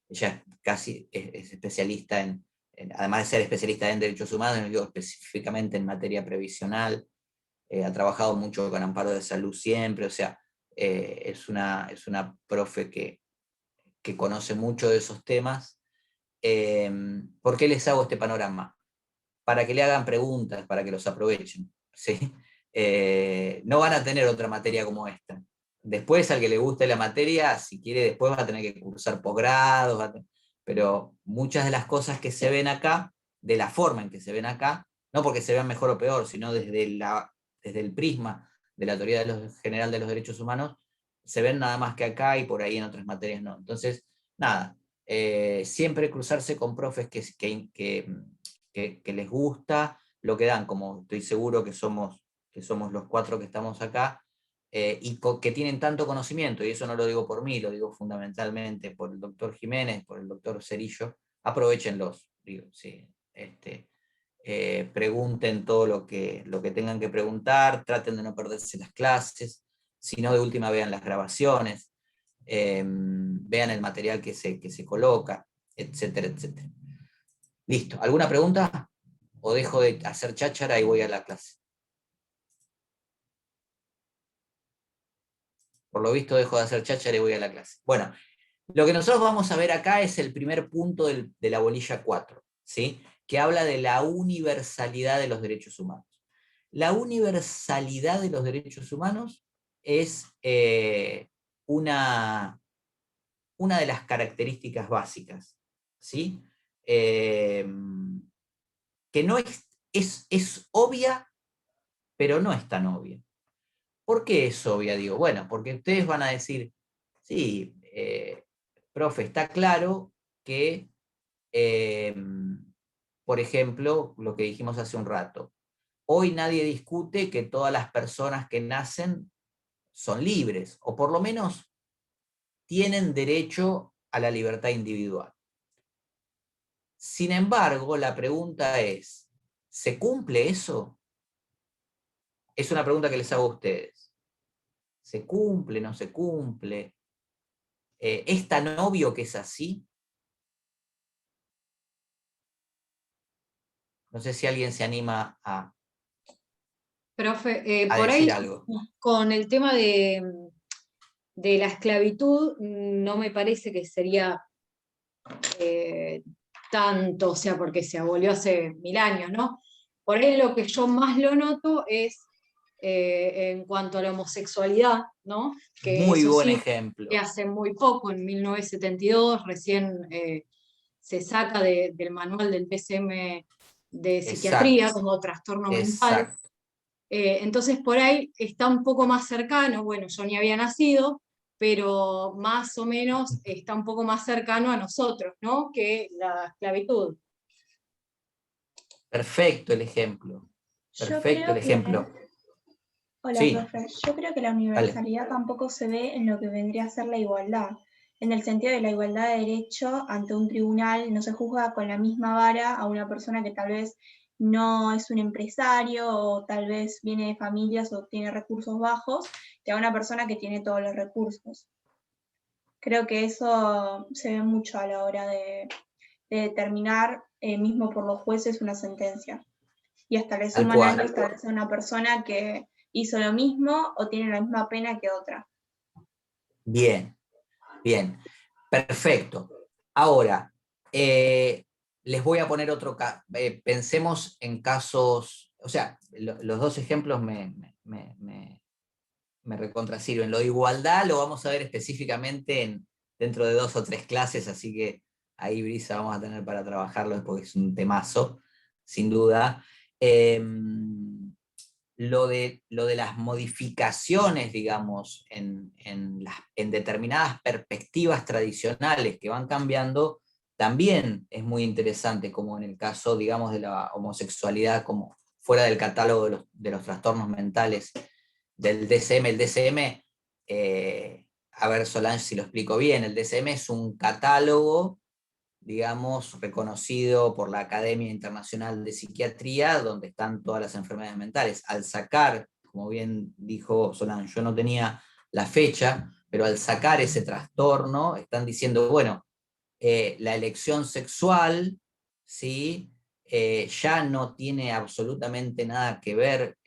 S1: Ella casi es especialista además de ser especialista en derechos humanos, digo, específicamente en materia previsional, ha trabajado mucho con amparo de salud siempre, o sea, es una profe que conoce mucho de esos temas, ¿Por qué les hago este panorama? Para que le hagan preguntas, para que los aprovechen, ¿sí? No van a tener otra materia como esta. Después, al que le guste la materia, si quiere, después va a tener que cursar posgrados, pero muchas de las cosas que se ven acá, de la forma en que se ven acá, no porque se vean mejor o peor, sino desde el prisma de la teoría general de los derechos humanos, se ven nada más que acá y por ahí en otras materias no. Entonces, nada, siempre cruzarse con profes que les gusta lo que dan, como estoy seguro que somos los 4 que estamos acá, y que tienen tanto conocimiento, y eso no lo digo por mí, lo digo fundamentalmente por el doctor Jiménez, por el doctor Cerillo, aprovechenlos, digo, sí, pregunten todo lo que tengan que preguntar, traten de no perderse las clases, si no, de última vean las grabaciones, vean el material que se coloca, etcétera, etcétera. Listo, ¿alguna pregunta? ¿O dejo de hacer cháchara y voy a la clase? Por lo visto dejo de hacer cháchara y voy a la clase. Bueno, lo que nosotros vamos a ver acá es el primer punto de la bolilla 4, ¿sí? Que habla de la universalidad de los derechos humanos. La universalidad de los derechos humanos es una de las características básicas, ¿sí? Que no es obvia, pero no es tan obvia. ¿Por qué es obvia? Digo, bueno, porque ustedes van a decir, sí, profe, está claro que, por ejemplo, lo que dijimos hace un rato, hoy nadie discute que todas las personas que nacen son libres, o por lo menos tienen derecho a la libertad individual. Sin embargo, la pregunta es, ¿se cumple eso? Es una pregunta que les hago a ustedes. ¿Se cumple, no se cumple? ¿Es tan obvio que es así? No sé si alguien se anima a
S8: Profe, por
S1: decir
S8: ahí
S1: algo.
S8: con el tema de la esclavitud, no me parece que sería tanto, o sea, porque se abolió hace 1000 años, ¿no? Por ahí lo que yo más lo noto es en cuanto a la homosexualidad, ¿no? Que
S1: Muy
S8: eso
S1: buen
S8: sí,
S1: ejemplo.
S8: que hace muy poco, en 1972, recién se saca del manual del DSM de psiquiatría
S1: Exacto.
S8: como trastorno mental.
S1: Exacto.
S8: Entonces por ahí está un poco más cercano, bueno, yo ni había nacido, pero más o menos está un poco más cercano a nosotros, ¿no? Que la esclavitud.
S1: Perfecto el ejemplo.
S9: Yo
S1: Perfecto el
S9: creo que,
S1: ejemplo.
S9: hola,
S1: Sí,
S9: profe, yo creo que la
S1: vale.
S9: universalidad tampoco se ve en lo que vendría a ser la igualdad, en el sentido de la igualdad de derecho ante un tribunal, no se juzga con la misma vara a una persona que tal vez no es un empresario o tal vez viene de familias o tiene recursos bajos, que a una persona que tiene todos los recursos. Creo que eso se ve mucho a la hora de determinar, mismo por los jueces, una sentencia. Y hasta le
S1: Tal
S9: suman
S1: cual.
S9: años tal vez a una persona que hizo lo mismo o tiene la misma pena que otra.
S1: Bien, bien. Perfecto. Ahora, les voy a poner otro caso. Pensemos en casos, o sea, los dos ejemplos me recontrasirven. Lo de igualdad lo vamos a ver específicamente dentro de 2 o 3 clases, así que ahí, Brisa, vamos a tener para trabajarlo porque es un temazo, sin duda. Lo de las modificaciones, digamos, en determinadas perspectivas tradicionales que van cambiando, también es muy interesante, como en el caso, digamos, de la homosexualidad, como fuera del catálogo de los trastornos mentales del DSM. El DSM, a ver, Solange, si lo explico bien, el DSM es un catálogo, digamos, reconocido por la Academia Internacional de Psiquiatría, donde están todas las enfermedades mentales. Al sacar, como bien dijo Solange, yo no tenía la fecha, pero al sacar ese trastorno, están diciendo, bueno, la elección sexual, ¿sí? Ya no tiene absolutamente nada que ver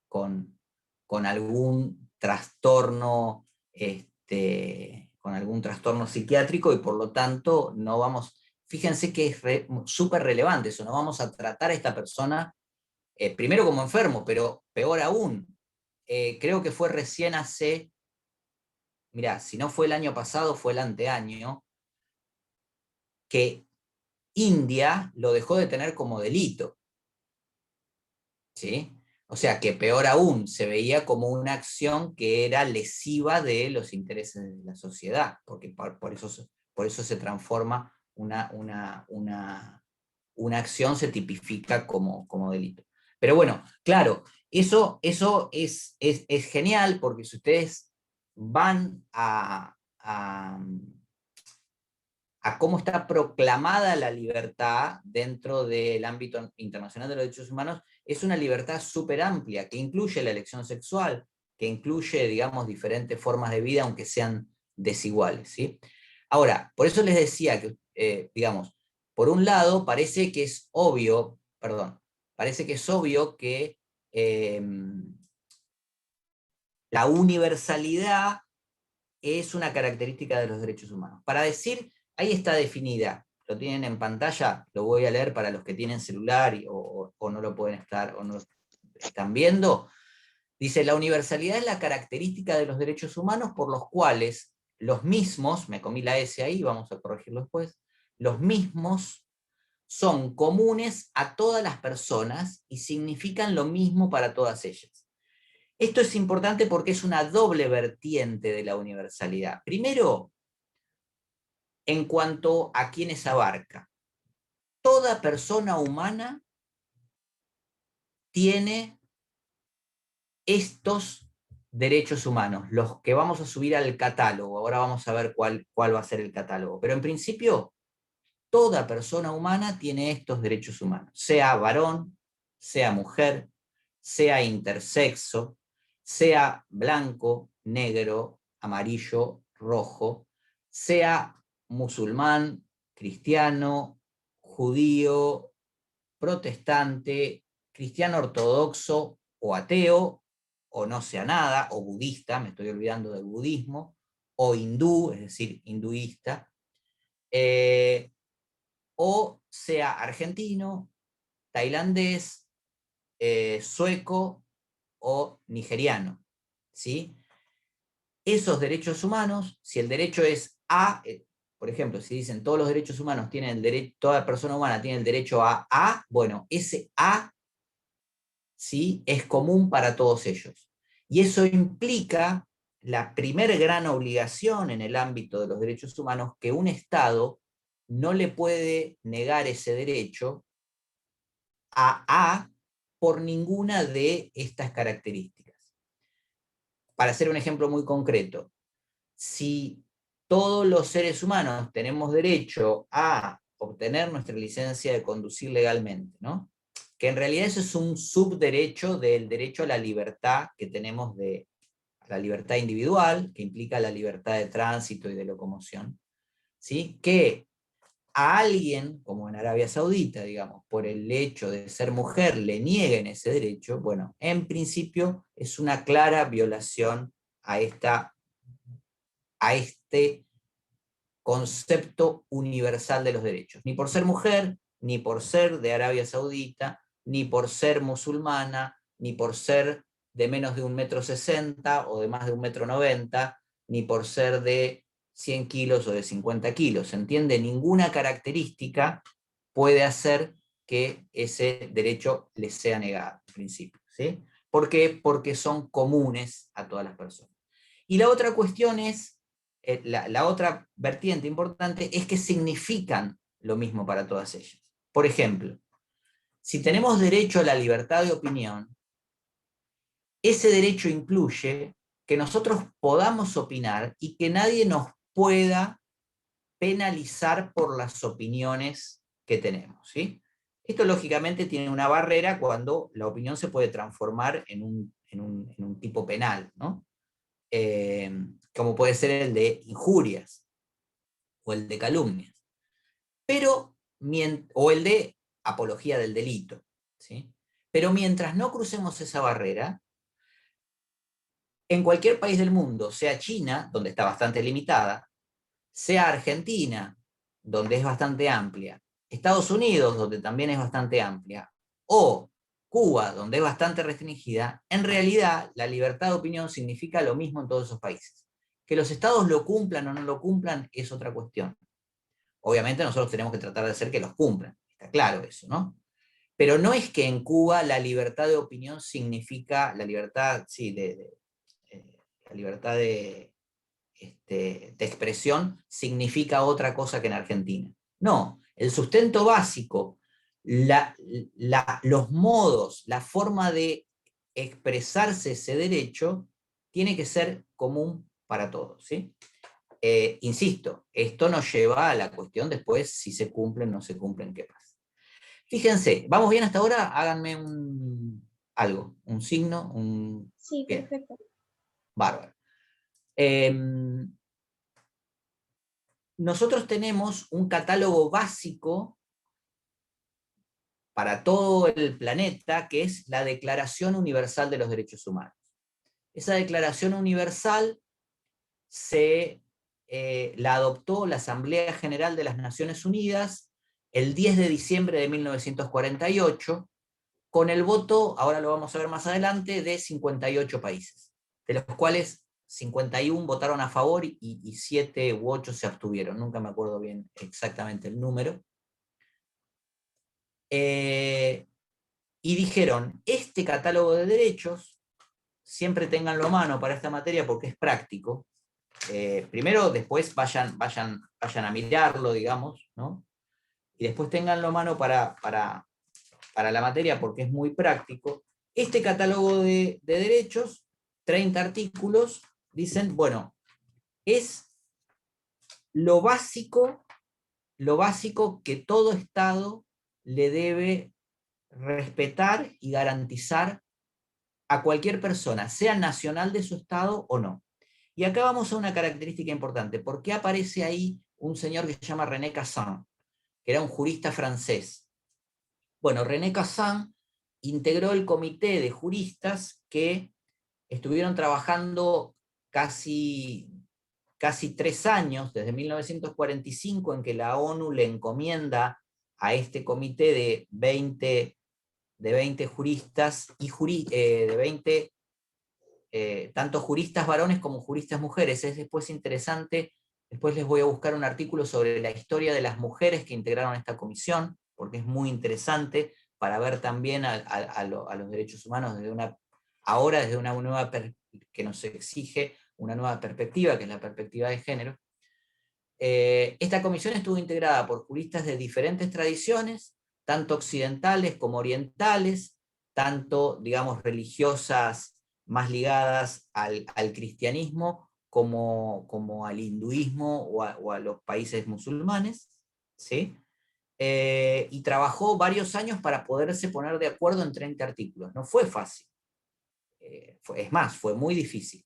S1: con algún trastorno, con algún trastorno psiquiátrico, y por lo tanto no vamos, fíjense que es súper relevante eso, no vamos a tratar a esta persona primero como enfermo, pero peor aún, creo que fue recién hace, mirá, si no fue el año pasado, fue el anteaño, que India lo dejó de tener como delito. ¿Sí? O sea que peor aún, se veía como una acción que era lesiva de los intereses de la sociedad, porque por eso se transforma una acción, se tipifica como delito. Pero bueno, claro, eso es genial, porque si ustedes van a cómo está proclamada la libertad dentro del ámbito internacional de los derechos humanos, es una libertad súper amplia, que incluye la elección sexual, que incluye, digamos, diferentes formas de vida, aunque sean desiguales, ¿sí? Ahora, por eso les decía que, digamos, por un lado, parece que es obvio que la universalidad es una característica de los derechos humanos. Para decir, ahí está definida, lo tienen en pantalla, lo voy a leer para los que tienen celular o no lo pueden estar, o no lo están viendo. Dice, la universalidad es la característica de los derechos humanos por los cuales los mismos, me comí la S ahí, vamos a corregirlo después, los mismos son comunes a todas las personas y significan lo mismo para todas ellas. Esto es importante porque es una doble vertiente de la universalidad. Primero, en cuanto a quienes abarca. Toda persona humana tiene estos derechos humanos, los que vamos a subir al catálogo. Ahora vamos a ver cuál va a ser el catálogo. Pero en principio, toda persona humana tiene estos derechos humanos, sea varón, sea mujer, sea intersexo, sea blanco, negro, amarillo, rojo, sea musulmán, cristiano, judío, protestante, cristiano ortodoxo o ateo, o no sea nada, o budista, me estoy olvidando del budismo, o hindú, es decir, hinduista, o sea argentino, tailandés, sueco o nigeriano, ¿sí? Esos derechos humanos, si el derecho es A, por ejemplo, si dicen todos los derechos humanos tienen el derecho, toda persona humana tiene el derecho a A, bueno, ese A, ¿sí?, es común para todos ellos. Y eso implica la primer gran obligación en el ámbito de los derechos humanos, que un Estado no le puede negar ese derecho a por ninguna de estas características. Para hacer un ejemplo muy concreto, si todos los seres humanos tenemos derecho a obtener nuestra licencia de conducir legalmente, ¿no? Que en realidad eso es un subderecho del derecho a la libertad que tenemos, de la libertad individual, que implica la libertad de tránsito y de locomoción, ¿sí? Que a alguien, como en Arabia Saudita, digamos, por el hecho de ser mujer, le nieguen ese derecho, bueno, en principio es una clara violación a este concepto universal de los derechos. Ni por ser mujer, ni por ser de Arabia Saudita, ni por ser musulmana, ni por ser de menos de 1,60 m o de más de 1,90 m, ni por ser de 100 kilos o de 50 kilos. ¿Se entiende? Ninguna característica puede hacer que ese derecho les sea negado, en principio, ¿sí? ¿Por qué? Porque son comunes a todas las personas. Y la otra cuestión es, la otra vertiente importante es que significan lo mismo para todas ellas. Por ejemplo, si tenemos derecho a la libertad de opinión, ese derecho incluye que nosotros podamos opinar y que nadie nos pueda penalizar por las opiniones que tenemos, ¿sí? Esto lógicamente tiene una barrera cuando la opinión se puede transformar en un tipo penal, ¿no? Como puede ser el de injurias o el de calumnias, o el de apología del delito, ¿sí? Pero mientras no crucemos esa barrera, en cualquier país del mundo, sea China, donde está bastante limitada, sea Argentina, donde es bastante amplia, Estados Unidos, donde también es bastante amplia, o Cuba, donde es bastante restringida, en realidad la libertad de opinión significa lo mismo en todos esos países. Que los estados lo cumplan o no lo cumplan es otra cuestión. Obviamente nosotros tenemos que tratar de hacer que los cumplan, está claro eso, ¿no? Pero no es que en Cuba la libertad de opinión significa, la libertad, sí, la libertad de expresión significa otra cosa que en Argentina. No, el sustento básico, los modos, la forma de expresarse ese derecho, tiene que ser común para todos, ¿sí? Insisto, esto nos lleva a la cuestión después, si se cumplen o no se cumplen, ¿qué pasa? Fíjense, ¿vamos bien hasta ahora? Háganme algo, un signo,
S9: Sí,
S1: bien.
S9: perfecto.
S1: Bárbaro. Nosotros tenemos un catálogo básico para todo el planeta, que es la Declaración Universal de los Derechos Humanos. Esa Declaración Universal la adoptó la Asamblea General de las Naciones Unidas el 10 de diciembre de 1948, con el voto, ahora lo vamos a ver más adelante, de 58 países, de los cuales 51 votaron a favor y 7 u 8 se abstuvieron, nunca me acuerdo bien exactamente el número. Y dijeron, este catálogo de derechos, siempre ténganlo a mano para esta materia porque es práctico. Primero, después vayan a mirarlo, digamos, ¿no? Y después ténganlo a mano para la materia porque es muy práctico. Este catálogo de derechos, 30 artículos, dicen, bueno, es lo básico que todo Estado le debe respetar y garantizar a cualquier persona, sea nacional de su Estado o no. Y acá vamos a una característica importante. ¿Por qué aparece ahí un señor que se llama René Cassin, que era un jurista francés? Bueno, René Cassin integró el comité de juristas que estuvieron trabajando casi 3 años, desde 1945, en que la ONU le encomienda a este comité de 20 juristas y de 20 tanto juristas varones como juristas mujeres. Es después interesante, después les voy a buscar un artículo sobre la historia de las mujeres que integraron esta comisión, porque es muy interesante para ver también a los derechos humanos desde una nueva que nos exige una nueva perspectiva, que es la perspectiva de género. Esta comisión estuvo integrada por juristas de diferentes tradiciones, tanto occidentales como orientales, tanto, digamos, religiosas más ligadas al cristianismo como al hinduismo o a los países musulmanes, ¿sí? Y trabajó varios años para poderse poner de acuerdo en 30 artículos. No fue fácil. Es más, fue muy difícil.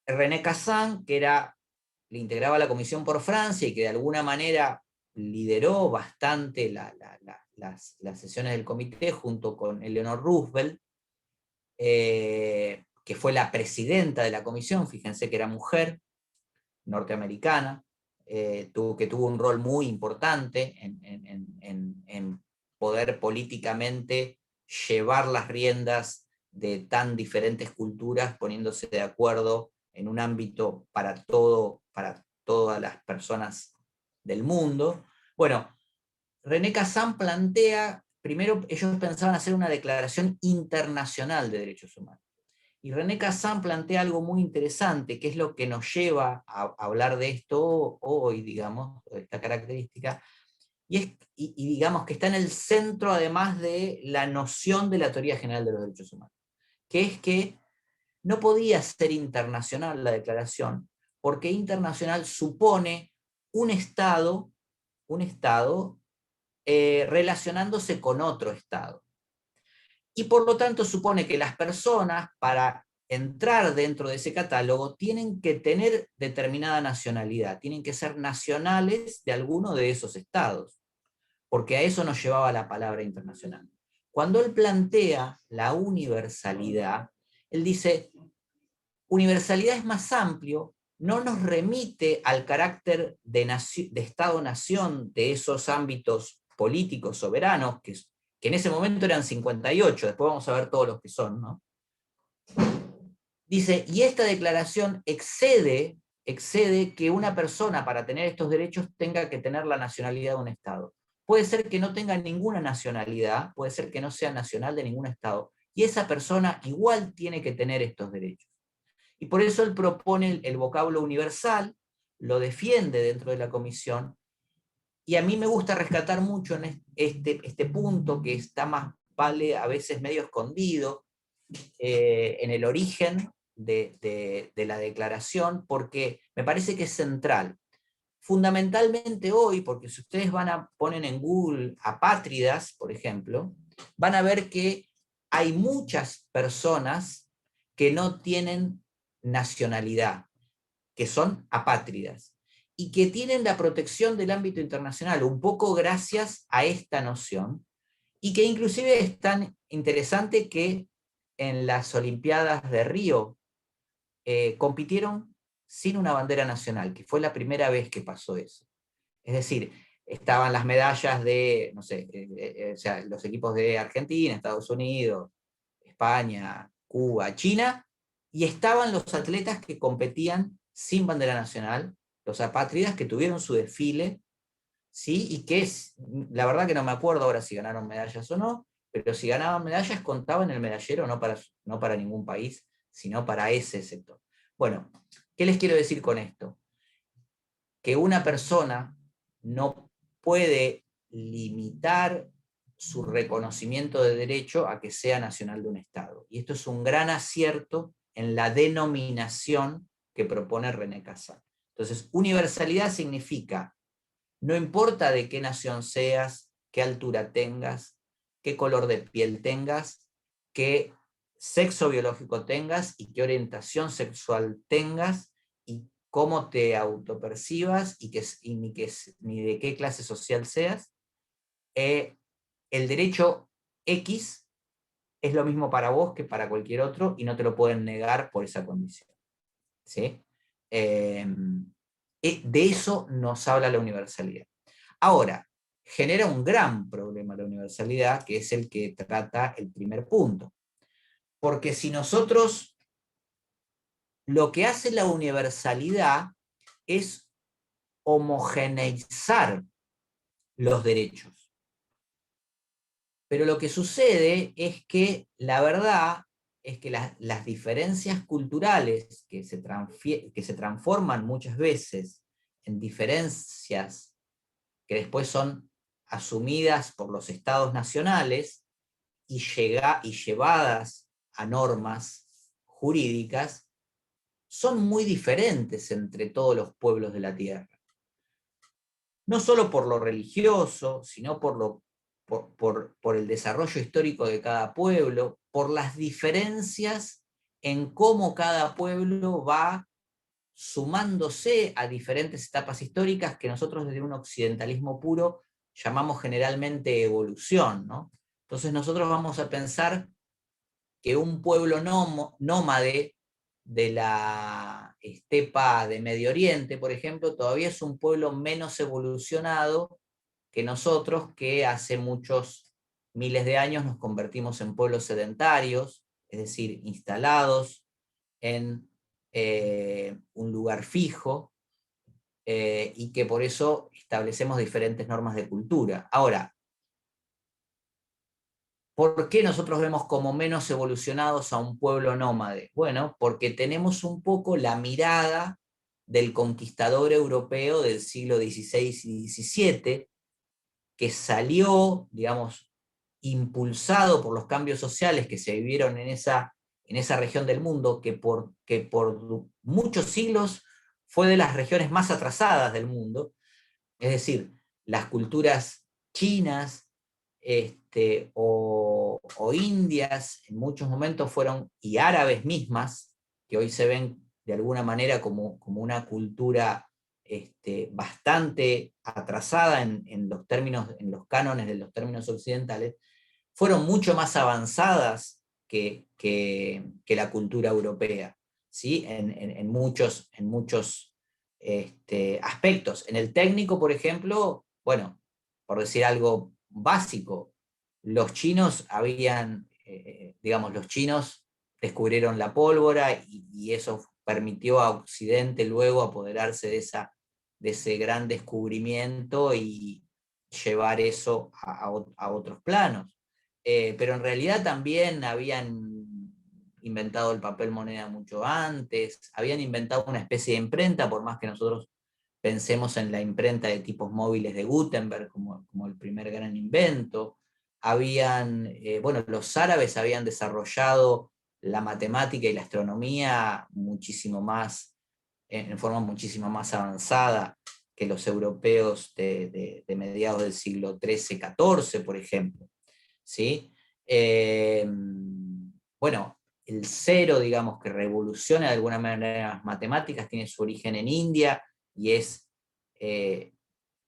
S1: René Cassin, que le integraba la Comisión por Francia y que de alguna manera lideró bastante las sesiones del comité junto con Eleanor Roosevelt, que fue la presidenta de la comisión, fíjense que era mujer, norteamericana, que tuvo un rol muy importante en poder políticamente llevar las riendas de tan diferentes culturas, poniéndose de acuerdo en un ámbito para todas las personas del mundo. Bueno, René Cassin plantea, primero ellos pensaban hacer una declaración internacional de derechos humanos. Y René Cassin plantea algo muy interesante, que es lo que nos lleva a hablar de esto hoy, digamos, de esta característica, y digamos que está en el centro además de la noción de la teoría general de los derechos humanos, que es que no podía ser internacional la declaración, porque internacional supone un Estado relacionándose con otro Estado. Y por lo tanto supone que las personas, para entrar dentro de ese catálogo, tienen que tener determinada nacionalidad, tienen que ser nacionales de alguno de esos estados, porque a eso nos llevaba la palabra internacional. Cuando él plantea la universalidad, él dice, universalidad es más amplio, no nos remite al carácter de Estado-nación de esos ámbitos políticos soberanos, que en ese momento eran 58, después vamos a ver todos los que son, ¿no? Dice, y esta declaración excede que una persona para tener estos derechos tenga que tener la nacionalidad de un Estado. Puede ser que no tenga ninguna nacionalidad, puede ser que no sea nacional de ningún Estado, y esa persona igual tiene que tener estos derechos. Y por eso él propone el vocablo universal, lo defiende dentro de la comisión, y a mí me gusta rescatar mucho en este punto que está más, vale, a veces medio escondido, en el origen de la declaración, porque me parece que es central. Fundamentalmente hoy, porque si ustedes ponen en Google apátridas, por ejemplo, van a ver que hay muchas personas que no tienen nacionalidad, que son apátridas, y que tienen la protección del ámbito internacional, un poco gracias a esta noción, y que inclusive es tan interesante que en las Olimpiadas de Río compitieron sin una bandera nacional, que fue la primera vez que pasó eso. Es decir, estaban las medallas de, no sé, o sea, los equipos de Argentina, Estados Unidos, España, Cuba, China, y estaban los atletas que competían sin bandera nacional, los apátridas que tuvieron su desfile, ¿sí? Y que la verdad que no me acuerdo ahora si ganaron medallas o no, pero si ganaban medallas contaban en el medallero no para ningún país, sino para ese sector. Bueno, ¿qué les quiero decir con esto? Que una persona no puede limitar su reconocimiento de derecho a que sea nacional de un Estado. Y esto es un gran acierto en la denominación que propone René Cassin. Entonces, universalidad significa, no importa de qué nación seas, qué altura tengas, qué color de piel tengas, qué sexo biológico tengas y qué orientación sexual tengas y cómo te autopercibas ni de qué clase social seas, el derecho X es lo mismo para vos que para cualquier otro y no te lo pueden negar por esa condición. ¿Sí? De eso nos habla la universalidad. Ahora, genera un gran problema la universalidad, que es el que trata el primer punto. Porque si nosotros, lo que hace la universalidad es homogeneizar los derechos. Pero lo que sucede es que la verdad es que las diferencias culturales que se transforman muchas veces en diferencias que después son asumidas por los estados nacionales y llevadas a normas jurídicas, son muy diferentes entre todos los pueblos de la Tierra. No solo por lo religioso, sino por el desarrollo histórico de cada pueblo, por las diferencias en cómo cada pueblo va sumándose a diferentes etapas históricas que nosotros desde un occidentalismo puro llamamos generalmente evolución, ¿no? Entonces nosotros vamos a pensar que un pueblo nómade de la estepa de Medio Oriente, por ejemplo, todavía es un pueblo menos evolucionado que nosotros, que hace muchos miles de años nos convertimos en pueblos sedentarios, es decir, instalados en un lugar fijo, y que por eso establecemos diferentes normas de cultura. Ahora, ¿por qué nosotros vemos como menos evolucionados a un pueblo nómade? Bueno, porque tenemos un poco la mirada del conquistador europeo del siglo XVI y XVII, que salió, digamos, impulsado por los cambios sociales que se vivieron en esa región del mundo, que por muchos siglos fue de las regiones más atrasadas del mundo, es decir, las culturas chinas o indias en muchos momentos fueron, y árabes mismas, que hoy se ven de alguna manera como una cultura bastante atrasada en los términos, en los cánones de los términos occidentales, fueron mucho más avanzadas que la cultura europea, ¿sí? En muchos aspectos. En el técnico, por ejemplo, bueno, por decir algo básico, los chinos los chinos descubrieron la pólvora y eso permitió a Occidente luego apoderarse de ese gran descubrimiento y llevar eso a otros planos. Pero en realidad también habían inventado el papel moneda mucho antes, habían inventado una especie de imprenta, por más que nosotros pensemos en la imprenta de tipos móviles de Gutenberg como el primer gran invento. Los árabes habían desarrollado la matemática y la astronomía en forma muchísimo más avanzada que los europeos de mediados del siglo XIII-XIV, por ejemplo. ¿Sí? El cero, digamos, que revoluciona de alguna manera las matemáticas, tiene su origen en India y es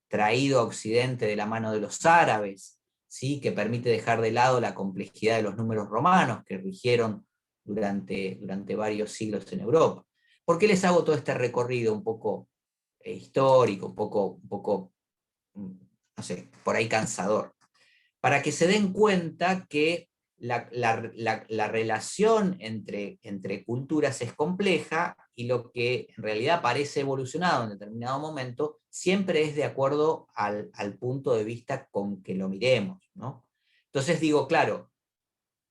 S1: traído a Occidente de la mano de los árabes, ¿sí? Que permite dejar de lado la complejidad de los números romanos que rigieron durante varios siglos en Europa. ¿Por qué les hago todo este recorrido un poco histórico, un poco, no sé, por ahí cansador? Para que se den cuenta que la relación entre culturas es compleja y lo que en realidad parece evolucionado en determinado momento siempre es de acuerdo al punto de vista con que lo miremos, ¿no? Entonces digo, claro,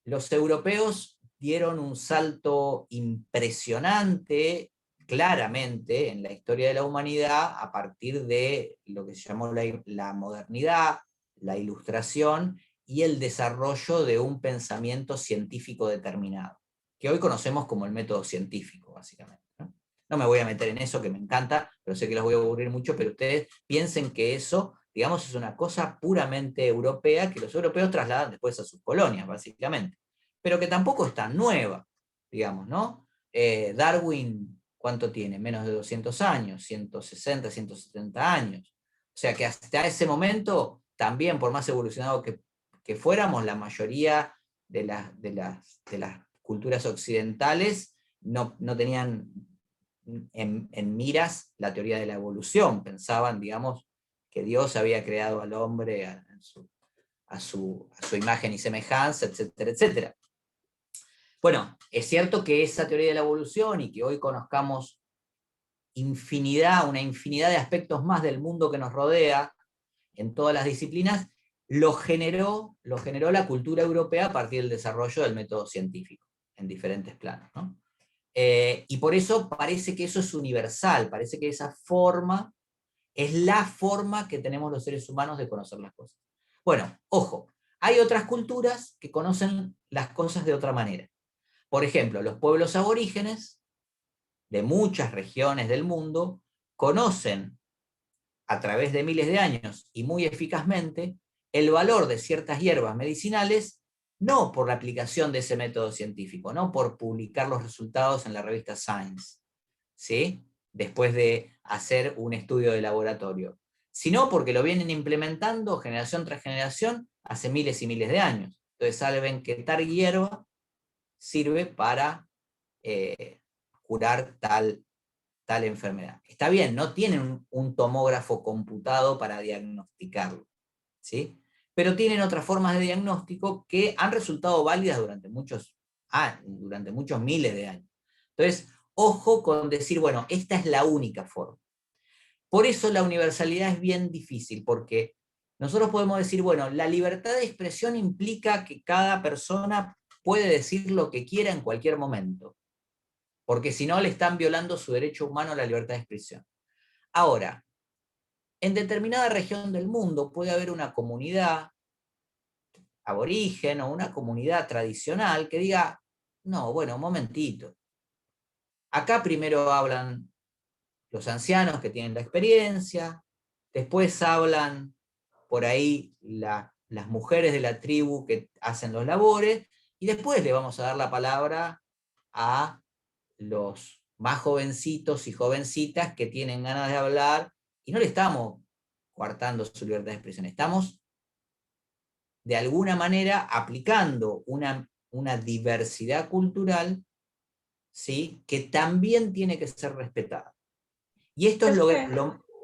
S1: los europeos dieron un salto impresionante, claramente, en la historia de la humanidad a partir de lo que se llamó la modernidad, la ilustración y el desarrollo de un pensamiento científico determinado, que hoy conocemos como el método científico, básicamente, ¿no? No me voy a meter en eso, que me encanta, pero sé que los voy a aburrir mucho, pero ustedes piensen que eso, digamos, es una cosa puramente europea, que los europeos trasladan después a sus colonias, básicamente, pero que tampoco es tan nueva, digamos, ¿no? Darwin, ¿cuánto tiene? Menos de 200 años, 160, 170 años. O sea que hasta ese momento, también por más evolucionado que fuéramos, la mayoría de las culturas occidentales no tenían en miras la teoría de la evolución. Pensaban, digamos, que Dios había creado al hombre a su imagen y semejanza, etcétera, etcétera. Bueno, es cierto que esa teoría de la evolución y que hoy conozcamos una infinidad de aspectos más del mundo que nos rodea en todas las disciplinas, lo generó la cultura europea a partir del desarrollo del método científico en diferentes planos, ¿no? Y por eso parece que eso es universal, parece que esa forma es la forma que tenemos los seres humanos de conocer las cosas. Bueno, ojo, hay otras culturas que conocen las cosas de otra manera. Por ejemplo, los pueblos aborígenes de muchas regiones del mundo conocen a través de miles de años y muy eficazmente el valor de ciertas hierbas medicinales, no por la aplicación de ese método científico, no por publicar los resultados en la revista Science, ¿sí? Después de hacer un estudio de laboratorio, sino porque lo vienen implementando generación tras generación hace miles y miles de años. Entonces saben que tal hierba sirve para curar tal enfermedad. Está bien, no tienen un tomógrafo computado para diagnosticarlo, ¿sí? Pero tienen otras formas de diagnóstico que han resultado válidas durante muchos miles de años. Entonces, ojo con decir, bueno, esta es la única forma. Por eso la universalidad es bien difícil, porque nosotros podemos decir, bueno, la libertad de expresión implica que cada persona puede decir lo que quiera en cualquier momento, porque si no le están violando su derecho humano a la libertad de expresión. Ahora, en determinada región del mundo puede haber una comunidad aborigen o una comunidad tradicional que diga, no, bueno, un momentito. Acá primero hablan los ancianos que tienen la experiencia, después hablan por ahí las mujeres de la tribu que hacen los labores, y después le vamos a dar la palabra a los más jovencitos y jovencitas que tienen ganas de hablar, y no le estamos coartando su libertad de expresión, estamos de alguna manera aplicando una diversidad cultural, ¿sí? Que también tiene que ser respetada. Y esto es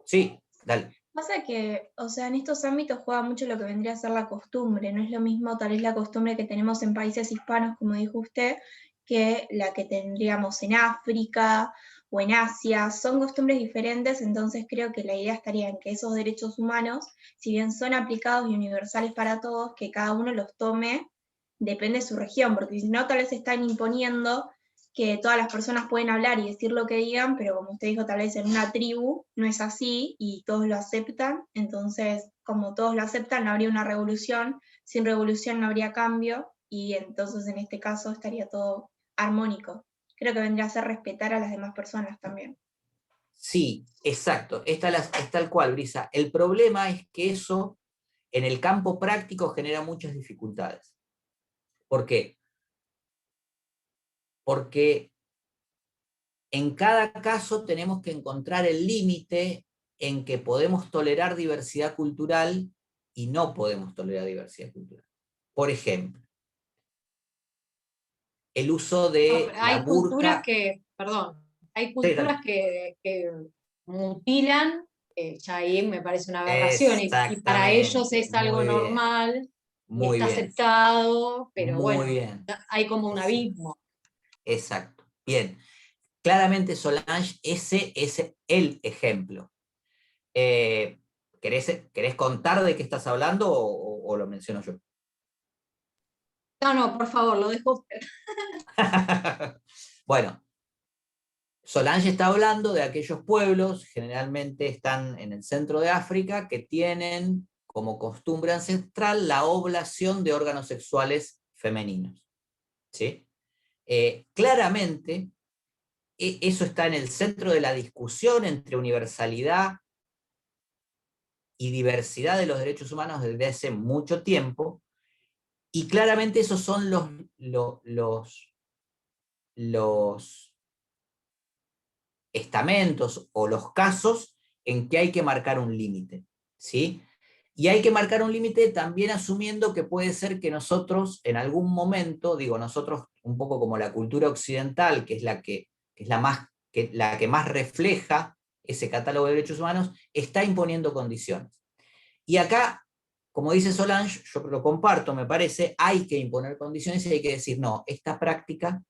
S1: Sí, dale.
S9: Pasa que, o sea, en estos ámbitos juega mucho lo que vendría a ser la costumbre. No es lo mismo tal vez la costumbre que tenemos en países hispanos, como dijo usted, que la que tendríamos en África o en Asia. Son costumbres diferentes, entonces creo que la idea estaría en que esos derechos humanos, si bien son aplicados y universales para todos, que cada uno los tome, depende de su región, porque si no, tal vez están imponiendo que todas las personas pueden hablar y decir lo que digan, pero como usted dijo, tal vez en una tribu no es así y todos lo aceptan, entonces como todos lo aceptan no habría una revolución, sin revolución no habría cambio y entonces en este caso estaría todo armónico. Creo que vendría a ser respetar a las demás personas también.
S1: Sí, exacto, es tal cual, Brisa. El problema es que eso en el campo práctico genera muchas dificultades. ¿Por qué? Porque en cada caso tenemos que encontrar el límite en que podemos tolerar diversidad cultural y no podemos tolerar diversidad cultural. Por ejemplo, el uso de la
S8: Hay culturas
S1: burka.
S8: que, perdón, hay
S1: Sí,
S8: culturas
S1: dale.
S8: que mutilan, ya ahí me parece una aberración, y para ellos
S1: Exactamente,
S8: es algo
S1: muy bien,
S8: normal y
S1: muy
S8: está
S1: bien,
S8: aceptado, pero
S1: muy
S8: bueno,
S1: bien.
S8: hay como un abismo.
S1: Exacto, bien. Claramente Solange, ese es el ejemplo. ¿Querés contar de qué estás hablando o lo menciono yo?
S8: No, no, por favor, lo dejo usted.
S1: Bueno, Solange está hablando de aquellos pueblos, generalmente están en el centro de África, que tienen como costumbre ancestral la oblación de órganos sexuales femeninos. ¿Sí? Claramente, eso está en el centro de la discusión entre universalidad y diversidad de los derechos humanos desde hace mucho tiempo, y claramente esos son los estamentos o los casos en que hay que marcar un límite, ¿sí? Y hay que marcar un límite también asumiendo que puede ser que nosotros en algún momento, digo nosotros un poco como la cultura occidental, que es la que más refleja ese catálogo de derechos humanos, está imponiendo condiciones. Y acá, como dice Solange, yo lo comparto, me parece, hay que imponer condiciones y hay que decir, no, esta práctica,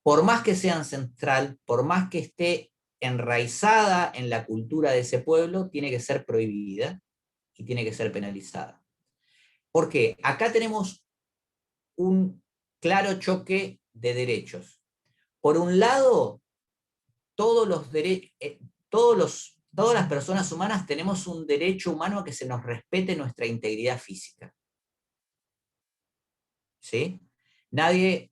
S1: por más que sea ancestral, por más que esté enraizada en la cultura de ese pueblo, tiene que ser prohibida y tiene que ser penalizada. ¿Por qué? Acá tenemos un claro choque de derechos. Por un lado, todas las personas humanas tenemos un derecho humano a que se nos respete nuestra integridad física. ¿Sí? Nadie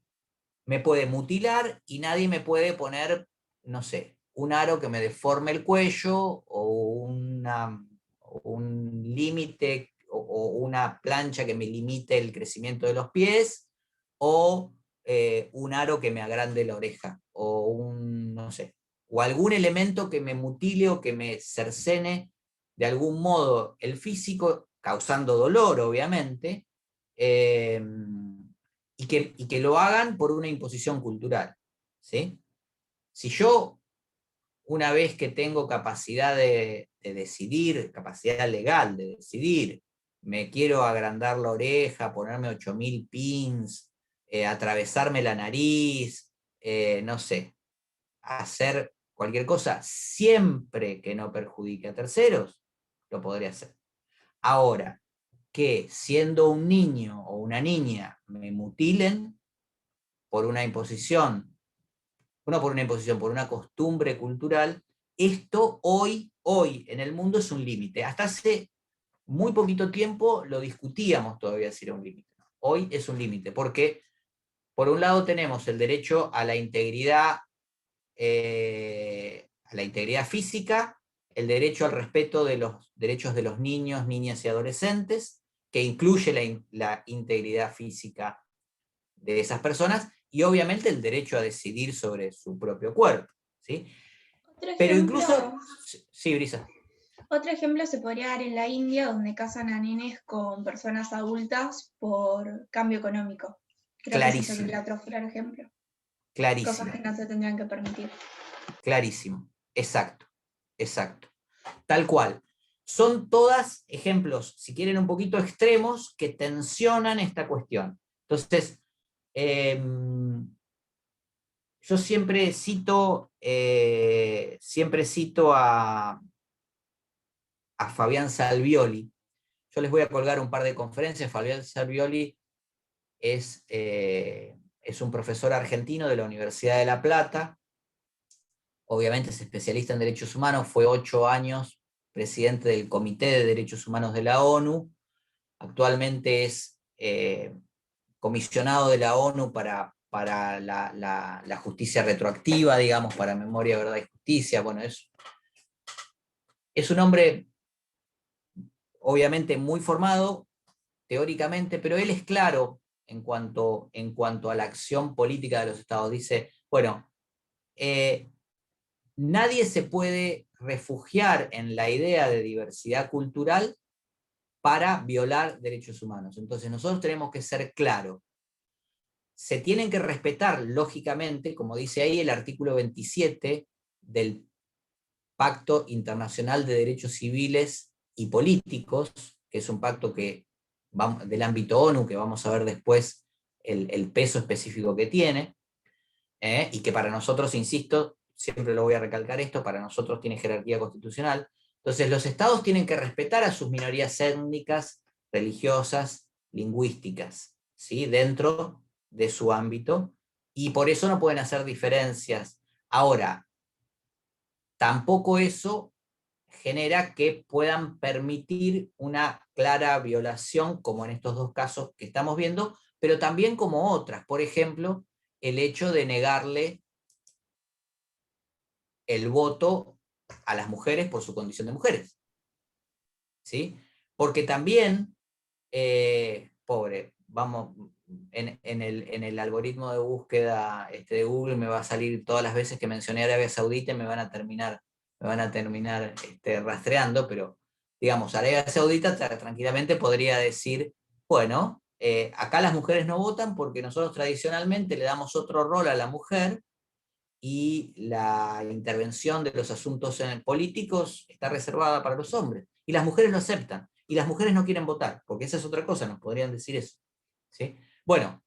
S1: me puede mutilar y nadie me puede poner, no sé, un aro que me deforme el cuello o un límite o una plancha que me limite el crecimiento de los pies o un aro que me agrande la oreja o no sé, o algún elemento que me mutile o que me cercene de algún modo el físico, causando dolor, obviamente, y que lo hagan por una imposición cultural. ¿Sí? Si yo, una vez que tengo capacidad de decidir, capacidad legal de decidir, me quiero agrandar la oreja, ponerme 8000 pins, atravesarme la nariz, no sé, hacer cualquier cosa, siempre que no perjudique a terceros, lo podría hacer. Ahora, que siendo un niño o una niña me mutilen por una imposición, por una costumbre cultural, esto hoy en el mundo es un límite. Hasta hace muy poquito tiempo lo discutíamos todavía si era un límite. Hoy es un límite, porque por un lado tenemos el derecho a la integridad física, el derecho al respeto de los derechos de los niños, niñas y adolescentes, que incluye la integridad física de esas personas, y obviamente el derecho a decidir sobre su propio cuerpo. ¿Sí? Pero incluso... Sí, Brisa.
S9: Otro ejemplo se podría dar en la India, donde casan a nenes con personas adultas por cambio económico. Creo que ese sería otro ejemplo.
S1: Clarísimo.
S9: Cosas que no se tendrían que permitir.
S1: Clarísimo. Exacto. Exacto. Tal cual. Son todas ejemplos, si quieren, un poquito extremos que tensionan esta cuestión. Entonces, yo siempre cito a Fabián Salvioli. Yo les voy a colgar un par de conferencias. Fabián Salvioli es un profesor argentino de la Universidad de La Plata. Obviamente es especialista en derechos humanos, fue 8 años presidente del Comité de Derechos Humanos de la ONU. Actualmente es comisionado de la ONU para la justicia retroactiva, digamos, para memoria, verdad y justicia. Bueno, es un hombre obviamente muy formado teóricamente, pero él es claro en cuanto a la acción política de los estados. Dice, bueno, nadie se puede refugiar en la idea de diversidad cultural para violar derechos humanos. Entonces nosotros tenemos que ser claros. Se tienen que respetar, lógicamente, como dice ahí el artículo 27 del Pacto Internacional de Derechos Civiles y Políticos, que es un pacto del ámbito ONU, que vamos a ver después el peso específico que tiene, y que para nosotros, insisto, siempre lo voy a recalcar esto, para nosotros tiene jerarquía constitucional. Entonces los estados tienen que respetar a sus minorías étnicas, religiosas, lingüísticas, ¿sí? Dentro de su ámbito, y por eso no pueden hacer diferencias. Ahora, tampoco eso genera que puedan permitir una clara violación, como en estos dos casos que estamos viendo, pero también como otras. Por ejemplo, el hecho de negarle el voto a las mujeres por su condición de mujeres. ¿Sí? Porque también, vamos, en el algoritmo de búsqueda de Google me va a salir todas las veces que mencioné Arabia Saudita y me van a terminar rastreando, pero digamos, Arabia Saudita tranquilamente podría decir, bueno, acá las mujeres no votan porque nosotros tradicionalmente le damos otro rol a la mujer, y la intervención de los asuntos políticos está reservada para los hombres. Y las mujeres lo aceptan. Y las mujeres no quieren votar, porque esa es otra cosa, nos podrían decir eso. ¿Sí? Bueno,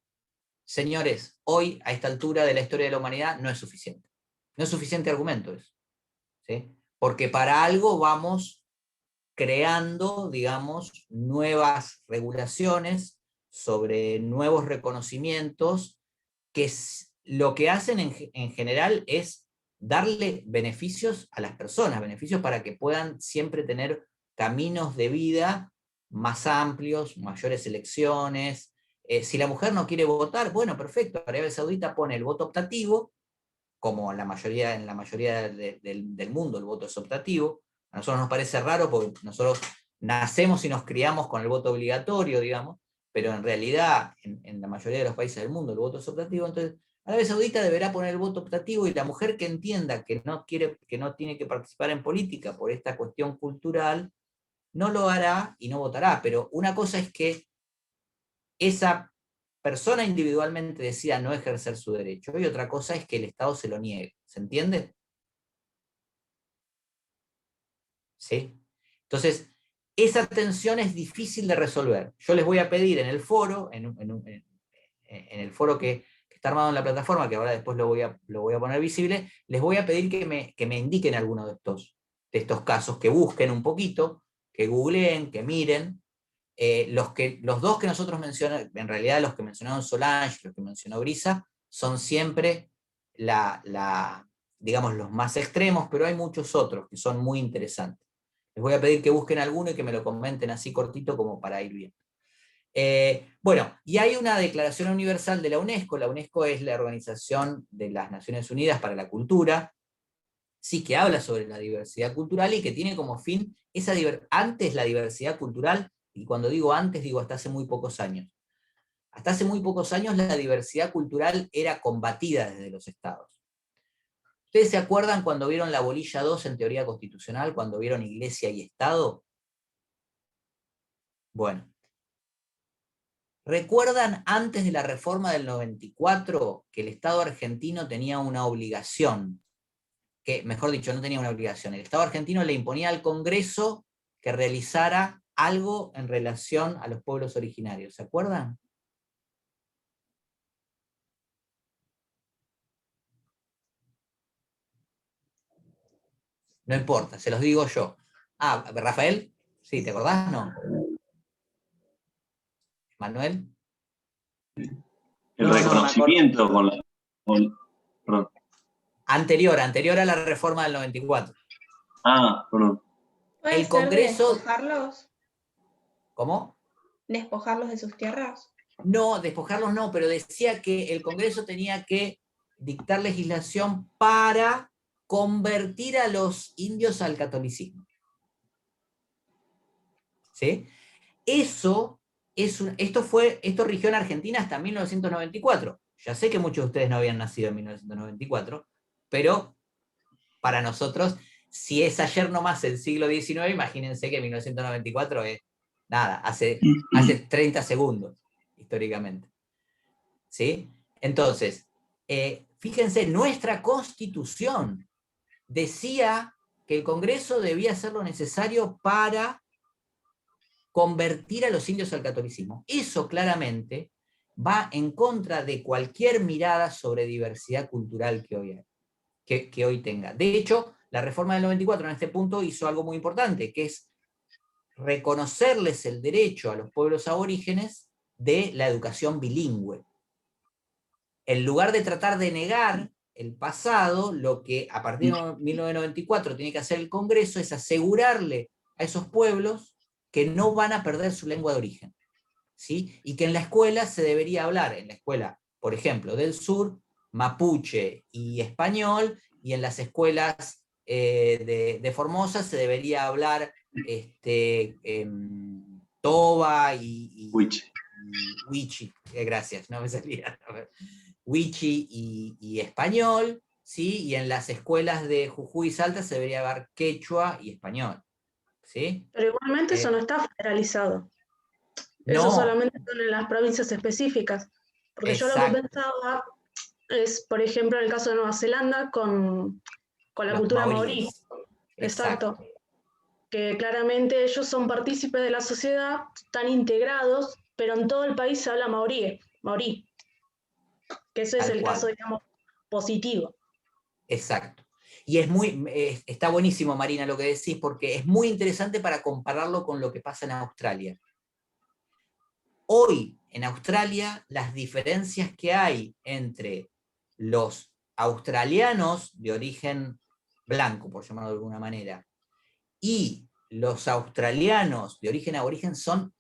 S1: señores, hoy, a esta altura de la historia de la humanidad, no es suficiente. No es suficiente argumento eso. ¿Sí? Porque para algo vamos creando, digamos, nuevas regulaciones sobre nuevos reconocimientos que lo que hacen en general es darle beneficios a las personas, beneficios para que puedan siempre tener caminos de vida más amplios, mayores elecciones. Si la mujer no quiere votar, bueno, perfecto, Arabia Saudita pone el voto optativo, como en la mayoría del mundo el voto es optativo. A nosotros nos parece raro porque nosotros nacemos y nos criamos con el voto obligatorio, digamos, pero en realidad en la mayoría de los países del mundo el voto es optativo. Entonces Arabia Saudita deberá poner el voto optativo, y la mujer que entienda que no tiene que participar en política por esta cuestión cultural, no lo hará y no votará. Pero una cosa es que esa persona individualmente decida no ejercer su derecho, y otra cosa es que el Estado se lo niegue. ¿Se entiende? ¿Sí? Entonces, esa tensión es difícil de resolver. Yo les voy a pedir en el foro, en el foro que está armado en la plataforma, que ahora después lo voy a poner visible, les voy a pedir que me indiquen alguno de estos casos, que busquen un poquito, que googleen, que miren. Los dos que nosotros mencionamos, en realidad los que mencionaron Solange, los que mencionó Brisa, son siempre digamos, los más extremos, pero hay muchos otros que son muy interesantes. Les voy a pedir que busquen alguno y que me lo comenten así cortito como para ir bien. Bueno, y hay una declaración universal de la UNESCO. La UNESCO es la Organización de las Naciones Unidas para la Cultura, sí, que habla sobre la diversidad cultural y que tiene como fin antes la diversidad cultural, y cuando digo antes digo hasta hace muy pocos años. Hasta hace muy pocos años la diversidad cultural era combatida desde los estados. ¿Ustedes se acuerdan cuando vieron la bolilla 2 en teoría constitucional, cuando vieron Iglesia y Estado? Bueno, ¿Recuerdan antes de la reforma del 94 que el Estado argentino tenía una obligación? Que, mejor dicho, no tenía una obligación. El Estado argentino le imponía al Congreso que realizara algo en relación a los pueblos originarios. ¿Se acuerdan? No importa, se los digo yo. Ah, Rafael, sí, ¿te acordás? No. ¿Manuel?
S10: El
S6: No, no,
S10: reconocimiento perdón.
S1: Anterior a la reforma del 94.
S10: Perdón.
S9: ¿Puede
S1: El
S9: ser de
S1: Congreso...
S9: despojarlos?
S1: ¿Cómo?
S9: ¿Despojarlos de sus tierras?
S1: No, despojarlos no, pero decía que el Congreso tenía que dictar legislación para convertir a los indios al catolicismo. ¿Sí? Esto rigió en Argentina hasta 1994. Ya sé que muchos de ustedes no habían nacido en 1994, pero para nosotros, si es ayer nomás el siglo XIX, imagínense que 1994 es, nada, hace 30 segundos, históricamente. ¿Sí? Entonces, fíjense, nuestra Constitución decía que el Congreso debía hacer lo necesario para convertir a los indios al catolicismo. Eso claramente va en contra de cualquier mirada sobre diversidad cultural que hoy tenga. De hecho, la reforma del 94 en este punto hizo algo muy importante, que es reconocerles el derecho a los pueblos aborígenes de la educación bilingüe. En lugar de tratar de negar el pasado, lo que a partir de 1994 tiene que hacer el Congreso es asegurarle a esos pueblos que no van a perder su lengua de origen, ¿sí? Y que en la escuela se debería hablar, en la escuela, por ejemplo, del sur, mapuche y español, y en las escuelas de Formosa se debería hablar toba y Wichi, gracias, no me salía. Wichi y español, ¿sí? Y en las escuelas de Jujuy y Salta se debería hablar quechua y español, ¿sí?
S7: Pero igualmente eso no está federalizado. Eso
S1: No,
S7: solamente son en las provincias específicas. Porque yo lo que
S1: exacto.
S7: pensaba es, por ejemplo, en el caso de Nueva Zelanda con la
S1: Los
S7: cultura maorí.
S1: maoríes.
S7: Exacto. Que claramente ellos son partícipes de la sociedad, están integrados, pero en todo el país se habla maorí. Que ese es
S1: Tal
S7: el
S1: cual.
S7: caso, digamos, positivo.
S1: Exacto. Y está buenísimo, Marina, lo que decís, porque es muy interesante para compararlo con lo que pasa en Australia. Hoy, en Australia, las diferencias que hay entre los australianos de origen blanco, por llamarlo de alguna manera, y los australianos de origen aborigen son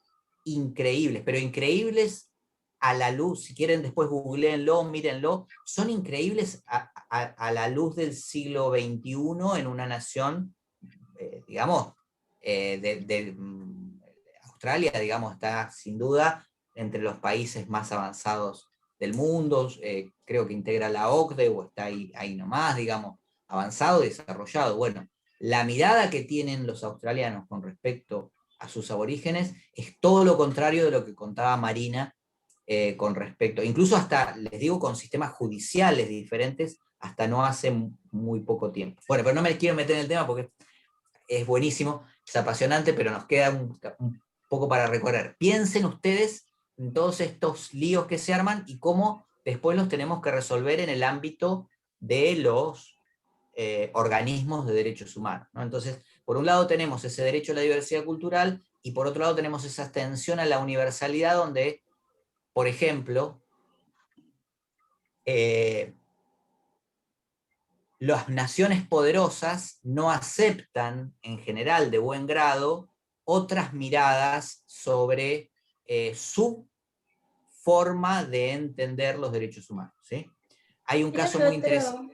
S1: increíbles, pero increíbles a la luz, si quieren después googleenlo, mírenlo, son increíbles a la luz del siglo XXI en una nación, digamos, Australia, digamos, está sin duda entre los países más avanzados del mundo, creo que integra la OCDE o está ahí nomás, digamos, avanzado y desarrollado. Bueno, la mirada que tienen los australianos con respecto a sus aborígenes es todo lo contrario de lo que contaba Marina con respecto, incluso hasta, les digo, con sistemas judiciales diferentes, hasta no hace muy poco tiempo. Bueno, pero no me quiero meter en el tema porque es buenísimo, es apasionante, pero nos queda un poco para recorrer. Piensen ustedes en todos estos líos que se arman y cómo después los tenemos que resolver en el ámbito de los organismos de derechos humanos, ¿no? Entonces, por un lado tenemos ese derecho a la diversidad cultural y por otro lado tenemos esa extensión a la universalidad donde, por ejemplo, las naciones poderosas no aceptan en general de buen grado otras miradas sobre su forma de entender los derechos humanos, ¿sí? Hay un caso muy interesante.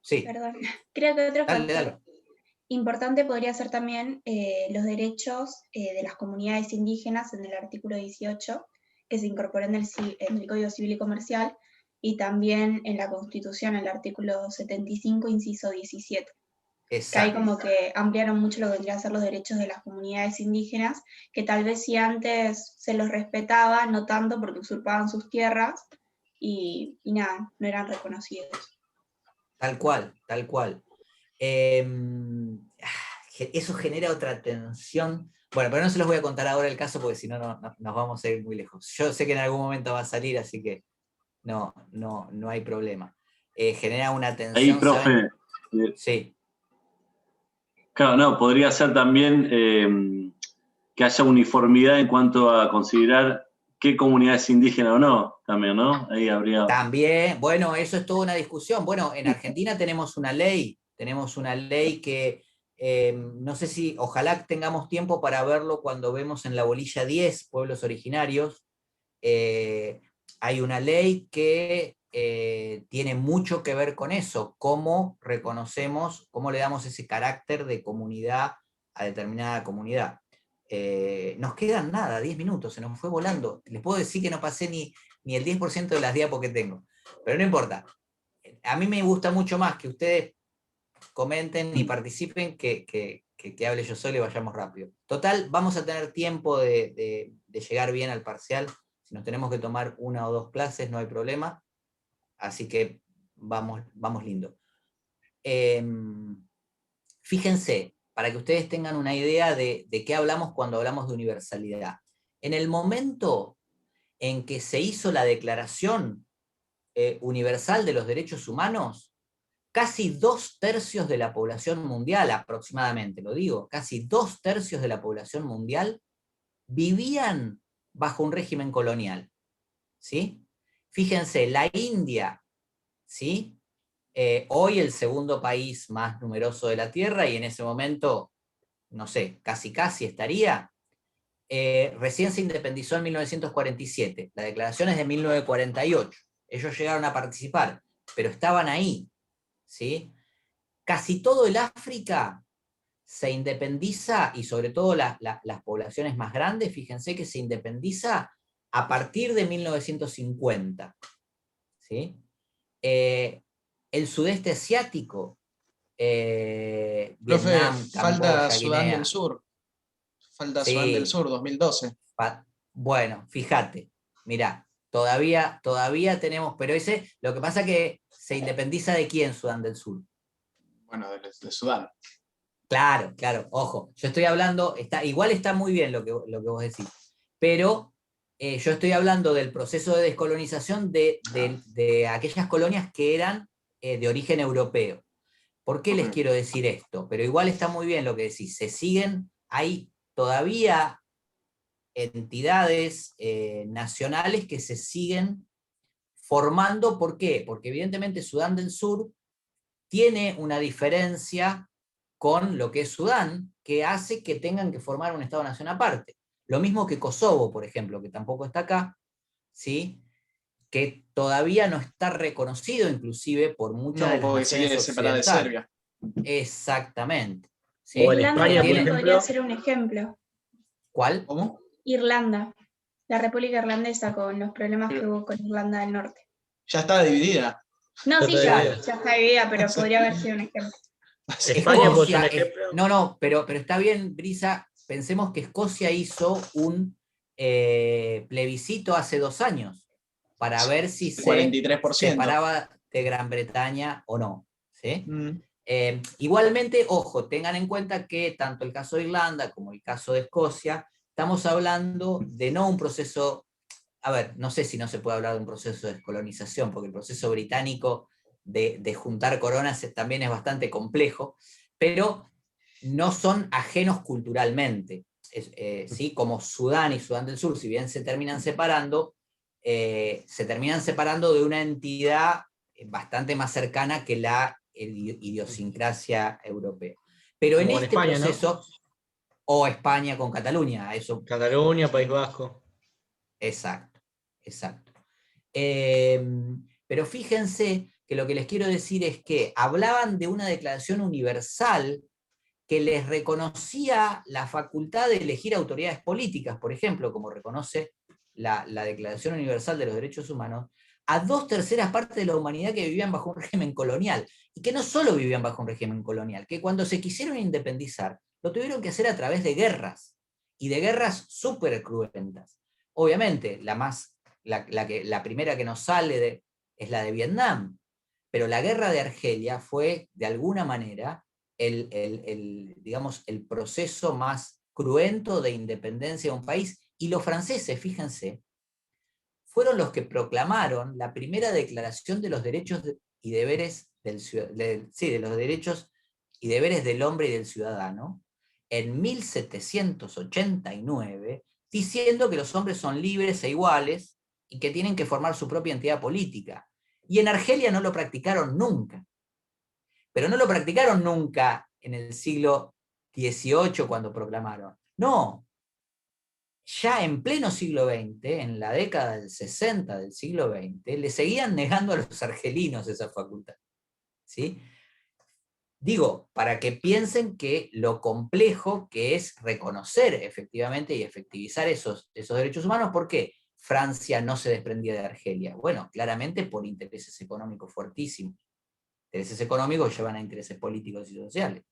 S1: Sí.
S9: Perdón. Creo que otro
S1: Dale.
S9: factor importante podría ser también los derechos de las comunidades indígenas en el artículo 18, que se incorporó en el Código Civil y Comercial, y también en la Constitución, en el artículo 75, inciso 17. Que ahí
S1: Exacto.
S9: como que ampliaron mucho lo que vendría a ser los derechos de las comunidades indígenas, que tal vez si antes se los respetaba, no tanto porque usurpaban sus tierras y nada, no eran reconocidos.
S1: Tal cual, tal cual. Eso genera otra tensión. Bueno, pero no se los voy a contar ahora el caso porque si no, nos vamos a ir muy lejos. Yo sé que en algún momento va a salir, así que no hay problema. Genera una tensión.
S10: Ahí, profe.
S1: Sí.
S10: Claro, no, podría ser también que haya uniformidad en cuanto a considerar qué comunidad es indígena o no, también, ¿no? Ahí habría...
S1: También, bueno, eso es toda una discusión. Bueno, en Argentina tenemos una ley que no sé si, ojalá tengamos tiempo para verlo cuando vemos en la bolilla 10, pueblos originarios. Hay una ley que tiene mucho que ver con eso, cómo reconocemos, cómo le damos ese carácter de comunidad a determinada comunidad. Nos quedan nada, 10 minutos, se nos fue volando. Les puedo decir que no pasé ni el 10% de las diapos que tengo, pero no importa. A mí me gusta mucho más que ustedes comenten y participen que hable yo solo y vayamos rápido. Total, vamos a tener tiempo de llegar bien al parcial. Si nos tenemos que tomar 1 o 2 clases, no hay problema. Así que vamos lindo. Fíjense, para que ustedes tengan una idea de qué hablamos cuando hablamos de universalidad. En el momento en que se hizo la Declaración Universal de los Derechos Humanos, casi 2/3 de la población mundial, aproximadamente, lo digo, casi 2/3 de la población mundial vivían bajo un régimen colonial. ¿Sí? Fíjense, la India, ¿sí? Hoy el segundo país más numeroso de la Tierra, y en ese momento, no sé, casi estaría, recién se independizó en 1947, la declaración es de 1948, ellos llegaron a participar, pero estaban ahí, ¿sí? Casi todo el África se independiza, y sobre todo las poblaciones más grandes, fíjense que se independiza a partir de 1950, ¿sí? El sudeste asiático, Vietnam,
S6: Profe,
S1: Camboya,
S6: falta Sudán
S1: Guinea.
S6: del Sur. Falta
S1: Sí.
S6: Sudán del Sur, 2012.
S1: Bueno, fíjate, mirá, todavía tenemos, pero ese, lo que pasa que se independiza de quién, Sudán del Sur.
S6: Bueno, de Sudán.
S1: Claro, ojo, yo estoy hablando, igual está muy bien lo que vos decís, pero yo estoy hablando del proceso de descolonización de aquellas colonias que eran de origen europeo. ¿Por qué les quiero decir esto? Pero igual está muy bien lo que decís, hay todavía entidades nacionales que se siguen formando. ¿Por qué? Porque evidentemente Sudán del Sur tiene una diferencia con lo que es Sudán, que hace que tengan que formar un Estado-nación aparte. Lo mismo que Kosovo, por ejemplo, que tampoco está acá, ¿sí? Que todavía no está reconocido inclusive por muchas de las
S6: porque se
S1: naciones
S6: quiere separar de
S1: occidentales.
S6: Serbia.
S1: Exactamente. ¿Sí?
S2: O en
S9: Irlanda
S2: España, por
S9: también
S2: ejemplo.
S9: podría ser un ejemplo.
S1: ¿Cuál?
S6: ¿Cómo?
S9: Irlanda, la República Irlandesa, con los problemas que hubo con Irlanda del Norte.
S6: Ya está dividida.
S9: No, sí,
S2: Ya
S9: ya
S2: está
S9: está dividida, pero podría haber sido un ejemplo.
S2: España puede ser un
S1: Escocia,
S2: ejemplo.
S1: no, pero está bien, Brisa, pensemos que Escocia hizo un plebiscito hace 2 años para ver si se
S6: 43%.
S1: separaba de Gran Bretaña o no. ¿Sí?
S6: Mm.
S1: Igualmente, ojo, tengan en cuenta que tanto el caso de Irlanda como el caso de Escocia, estamos hablando de no un proceso, a ver, no sé si no se puede hablar de un proceso de descolonización, porque el proceso británico de juntar coronas también es bastante complejo, pero no son ajenos culturalmente, ¿sí? Como Sudán y Sudán del Sur, si bien se terminan separando de una entidad bastante más cercana que la idiosincrasia europea. Pero
S2: Como
S1: en
S2: en
S1: este
S2: España, ¿no?
S1: proceso, o España con Cataluña, eso.
S2: Cataluña, País Vasco.
S1: Exacto. Pero fíjense que lo que les quiero decir es que hablaban de una declaración universal que les reconocía la facultad de elegir autoridades políticas, por ejemplo, como reconoce la Declaración Universal de los Derechos Humanos, a 2/3 partes de la humanidad que vivían bajo un régimen colonial, y que no solo vivían bajo un régimen colonial, que cuando se quisieron independizar, lo tuvieron que hacer a través de guerras, y de guerras súper cruentas. Obviamente, la primera que nos sale es la de Vietnam, pero la guerra de Argelia fue, de alguna manera, digamos, el proceso más cruento de independencia de un país, y los franceses, fíjense, fueron los que proclamaron la primera declaración de los derechos y deberes de los derechos y deberes del hombre y del ciudadano en 1789, diciendo que los hombres son libres e iguales y que tienen que formar su propia entidad política. Y en Argelia no lo practicaron nunca. Pero no lo practicaron nunca en el siglo XVIII cuando proclamaron. No. Ya en pleno siglo XX, en la década del 60 del siglo XX, le seguían negando a los argelinos esa facultad. ¿Sí? Digo, para que piensen que lo complejo que es reconocer efectivamente y efectivizar esos derechos humanos. ¿Por qué Francia no se desprendía de Argelia? Bueno, claramente por intereses económicos fuertísimos. Intereses económicos llevan a intereses políticos y sociales.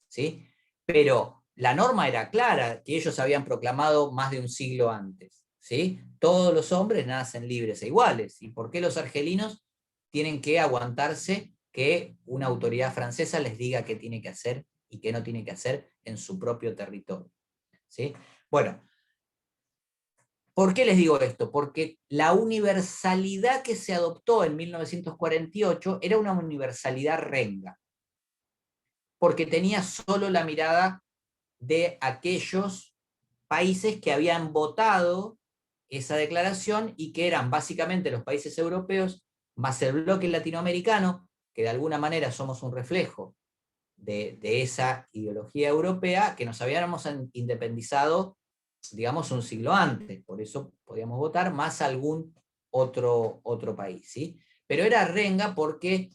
S1: ¿Sí? Pero la norma era clara, que ellos habían proclamado más de un siglo antes. ¿Sí? Todos los hombres nacen libres e iguales. ¿Y por qué los argelinos tienen que aguantarse que una autoridad francesa les diga qué tiene que hacer y qué no tiene que hacer en su propio territorio? ¿Sí? Bueno, ¿por qué les digo esto? Porque la universalidad que se adoptó en 1948 era una universalidad renga, porque tenía solo la mirada de aquellos países que habían votado esa declaración y que eran básicamente los países europeos más el bloque latinoamericano, que de alguna manera somos un reflejo de esa ideología europea, que nos habíamos independizado, digamos, un siglo antes. Por eso podíamos votar, más algún otro país, ¿sí? Pero era renga porque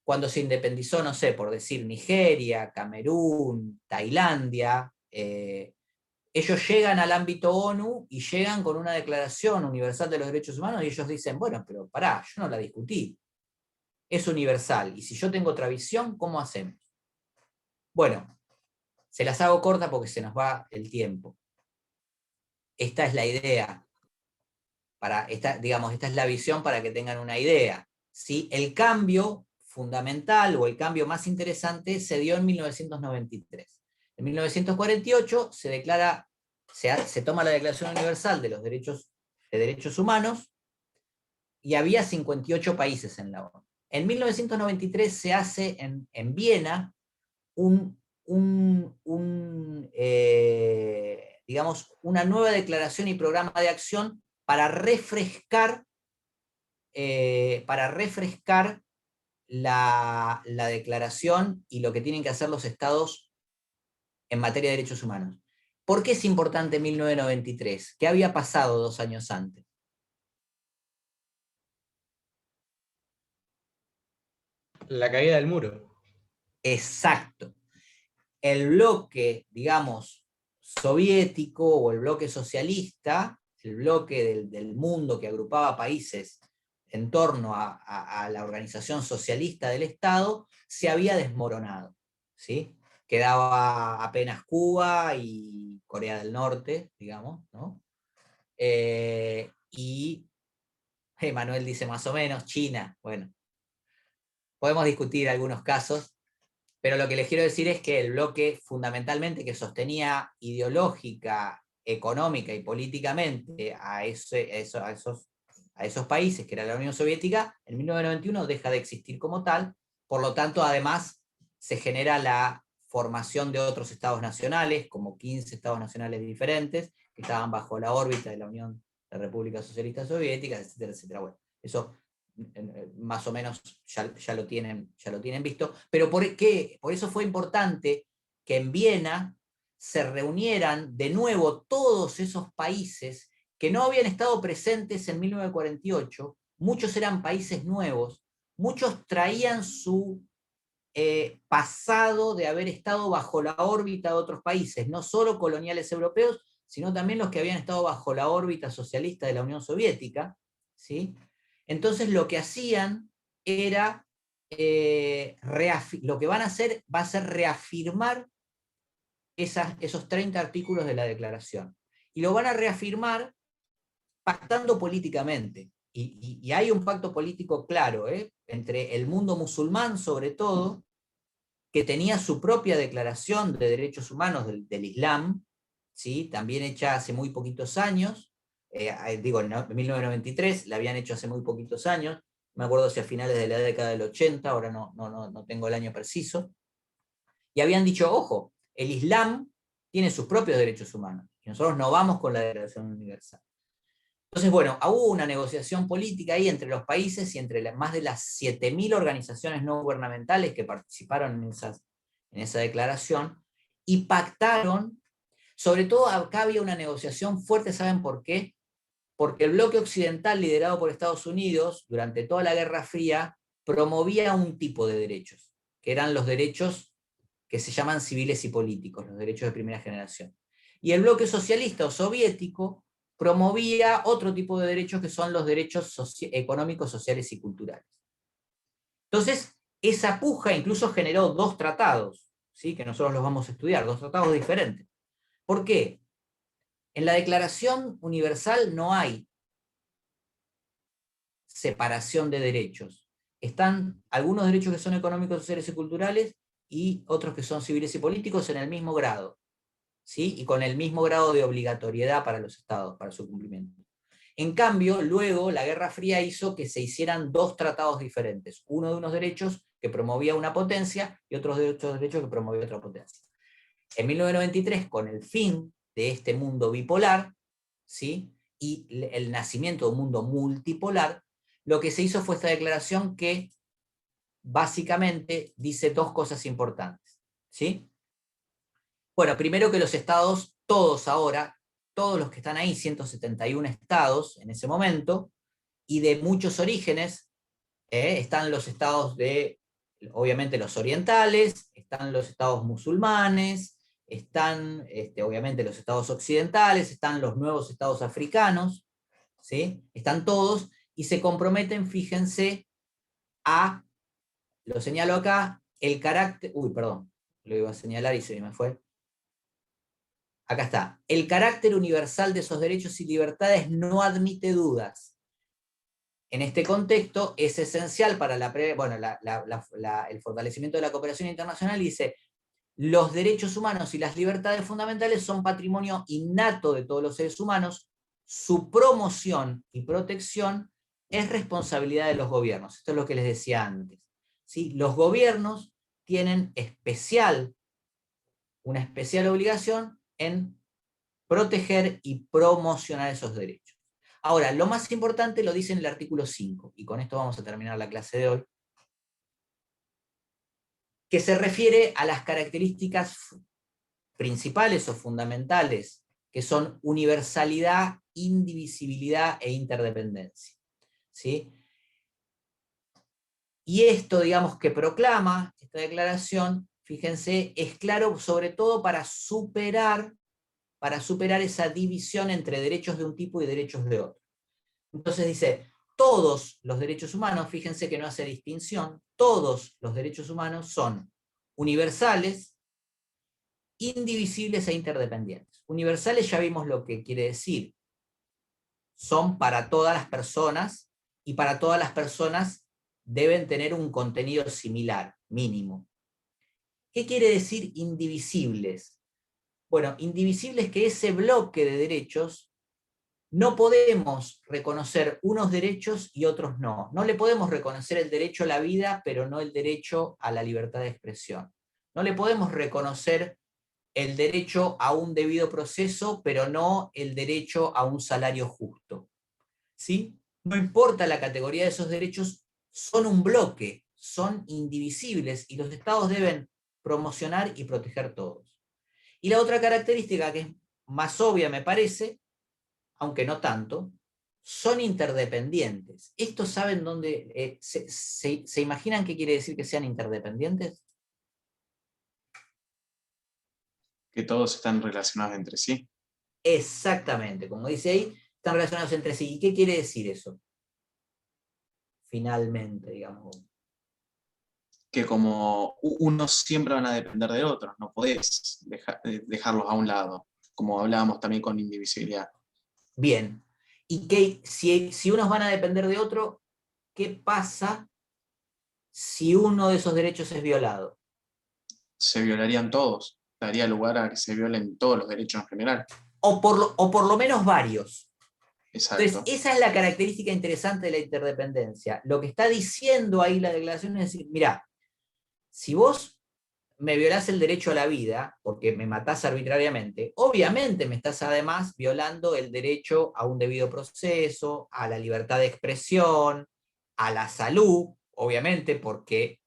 S1: cuando se independizó, no sé, por decir Nigeria, Camerún, Tailandia, ellos llegan al ámbito ONU y llegan con una declaración universal de los derechos humanos y ellos dicen, bueno, pero pará, yo no la discutí. Es universal, y si yo tengo otra visión, ¿cómo hacemos? Bueno, se las hago corta porque se nos va el tiempo. Esta es la idea, esta es la visión para que tengan una idea. ¿Sí? El cambio fundamental o el cambio más interesante se dio en 1993. En 1948 se toma la Declaración Universal de los Derechos Humanos y había 58 países en la ONU. En 1993 se hace en Viena digamos, una nueva declaración y programa de acción para refrescar la declaración y lo que tienen que hacer los estados en materia de derechos humanos. ¿Por qué es importante 1993? ¿Qué había pasado 2 años antes?
S6: La caída del muro.
S1: Exacto. El bloque, digamos, soviético o el bloque socialista, el bloque del mundo que agrupaba países en torno a la organización socialista del Estado, se había desmoronado, ¿sí? Quedaba apenas Cuba y Corea del Norte, digamos, ¿no? Y Manuel dice más o menos, China, bueno, podemos discutir algunos casos, pero lo que les quiero decir es que el bloque fundamentalmente que sostenía ideológica, económica y políticamente a esos países, que era la Unión Soviética, en 1991 deja de existir como tal, por lo tanto además se genera la formación de otros estados nacionales, como 15 estados nacionales diferentes, que estaban bajo la órbita de la Unión de Repúblicas Socialistas Soviéticas, etcétera, etcétera. Bueno, eso más o menos ya lo tienen visto, pero por eso fue importante que en Viena se reunieran de nuevo todos esos países que no habían estado presentes en 1948, muchos eran países nuevos, muchos traían su pasado de haber estado bajo la órbita de otros países, no solo coloniales europeos, sino también los que habían estado bajo la órbita socialista de la Unión Soviética, ¿sí? Entonces lo que hacían era, lo que van a hacer va a ser reafirmar esos 30 artículos de la declaración. Y lo van a reafirmar pactando políticamente. Y hay un pacto político claro, entre el mundo musulmán, sobre todo, que tenía su propia declaración de derechos humanos del Islam, ¿sí? También hecha hace muy poquitos años, en 1993, la habían hecho hace muy poquitos años, me acuerdo si a finales de la década del 80, ahora no tengo el año preciso, y habían dicho, ojo, el Islam tiene sus propios derechos humanos, y nosotros no vamos con la Declaración Universal. Entonces, bueno, hubo una negociación política ahí entre los países y entre más de las 7.000 organizaciones no gubernamentales que participaron en esa declaración, y pactaron, sobre todo acá había una negociación fuerte, ¿saben por qué? Porque el bloque occidental liderado por Estados Unidos, durante toda la Guerra Fría, promovía un tipo de derechos, que eran los derechos que se llaman civiles y políticos, los derechos de primera generación. Y el bloque socialista o soviético promovía otro tipo de derechos que son los derechos económicos, sociales y culturales. Entonces, esa puja incluso generó 2 tratados, ¿sí? Que nosotros los vamos a estudiar, 2 tratados diferentes. ¿Por qué? En la Declaración Universal no hay separación de derechos. Están algunos derechos que son económicos, sociales y culturales y otros que son civiles y políticos en el mismo grado, ¿sí? Y con el mismo grado de obligatoriedad para los estados, para su cumplimiento. En cambio, luego la Guerra Fría hizo que se hicieran 2 tratados diferentes, uno de unos derechos que promovía una potencia y otros de otros derechos que promovía otra potencia. En 1993, con el fin de este mundo bipolar, ¿sí? Y el nacimiento de un mundo multipolar, lo que se hizo fue esta declaración que básicamente dice 2 cosas importantes, ¿sí? Bueno, primero que los estados, todos ahora, todos los que están ahí, 171 estados en ese momento, y de muchos orígenes, están los estados de, obviamente, los orientales, están los estados musulmanes, están, obviamente, los estados occidentales, están los nuevos estados africanos, ¿sí? Están todos, y se comprometen, fíjense, a, lo señalo acá, el carácter, perdón, lo iba a señalar y se me fue. Acá está. El carácter universal de esos derechos y libertades no admite dudas. En este contexto es esencial para el fortalecimiento de la cooperación internacional, y dice, los derechos humanos y las libertades fundamentales son patrimonio innato de todos los seres humanos, su promoción y protección es responsabilidad de los gobiernos. Esto es lo que les decía antes, ¿sí? Los gobiernos tienen una especial obligación en proteger y promocionar esos derechos. Ahora, lo más importante lo dice en el artículo 5, y con esto vamos a terminar la clase de hoy, que se refiere a las características principales o fundamentales, que son universalidad, indivisibilidad e interdependencia, ¿sí? Y esto, digamos, que proclama esta declaración, fíjense, es claro sobre todo para superar esa división entre derechos de un tipo y derechos de otro. Entonces dice, todos los derechos humanos, fíjense que no hace distinción, todos los derechos humanos son universales, indivisibles e interdependientes. Universales ya vimos lo que quiere decir. Son para todas las personas, y para todas las personas deben tener un contenido similar, mínimo. ¿Qué quiere decir indivisibles? Bueno, indivisible es que ese bloque de derechos no podemos reconocer unos derechos y otros no. No le podemos reconocer el derecho a la vida, pero no el derecho a la libertad de expresión. No le podemos reconocer el derecho a un debido proceso, pero no el derecho a un salario justo. ¿Sí? No importa la categoría de esos derechos, son un bloque, son indivisibles, y los estados deben promocionar y proteger todos. Y la otra característica, que es más obvia me parece, aunque no tanto, son interdependientes. ¿Estos saben dónde, se imaginan qué quiere decir que sean interdependientes?
S11: Que todos están relacionados entre sí.
S1: Exactamente, como dice ahí, están relacionados entre sí. ¿Y qué quiere decir eso? finalmente, digamos.
S11: Que como unos siempre van a depender de otros, no podés dejarlos a un lado, como hablábamos también con indivisibilidad.
S1: Bien, y que si unos van a depender de otro, ¿qué pasa si uno de esos derechos es violado?
S11: Se violarían todos, daría lugar a que se violen todos los derechos en general.
S1: O por lo menos varios.
S11: Exacto.
S1: Entonces, esa es la característica interesante de la interdependencia. Lo que está diciendo ahí la declaración es decir, mirá, si vos me violás el derecho a la vida, porque me matás arbitrariamente, obviamente me estás además violando el derecho a un debido proceso, a la libertad de expresión, a la salud, obviamente, porque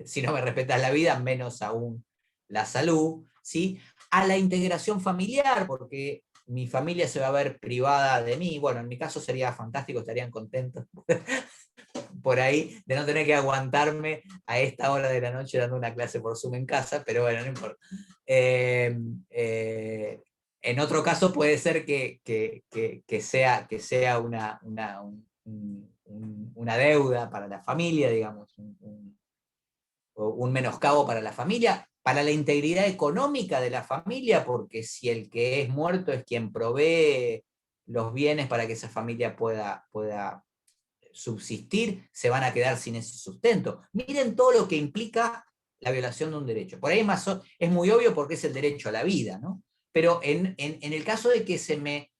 S1: si no me respetas la vida, menos aún la salud, ¿sí? A la integración familiar, porque mi familia se va a ver privada de mí. Bueno, en mi caso sería fantástico, estarían contentos por ahí de no tener que aguantarme a esta hora de la noche dando una clase por Zoom en casa, pero bueno, no importa. En otro caso puede ser que sea una deuda para la familia, digamos, un menoscabo para la familia, para la integridad económica de la familia, porque si el que es muerto es quien provee los bienes para que esa familia pueda subsistir, se van a quedar sin ese sustento. Miren todo lo que implica la violación de un derecho. Por ahí es muy obvio porque es el derecho a la vida, ¿no? Pero en el caso de que se me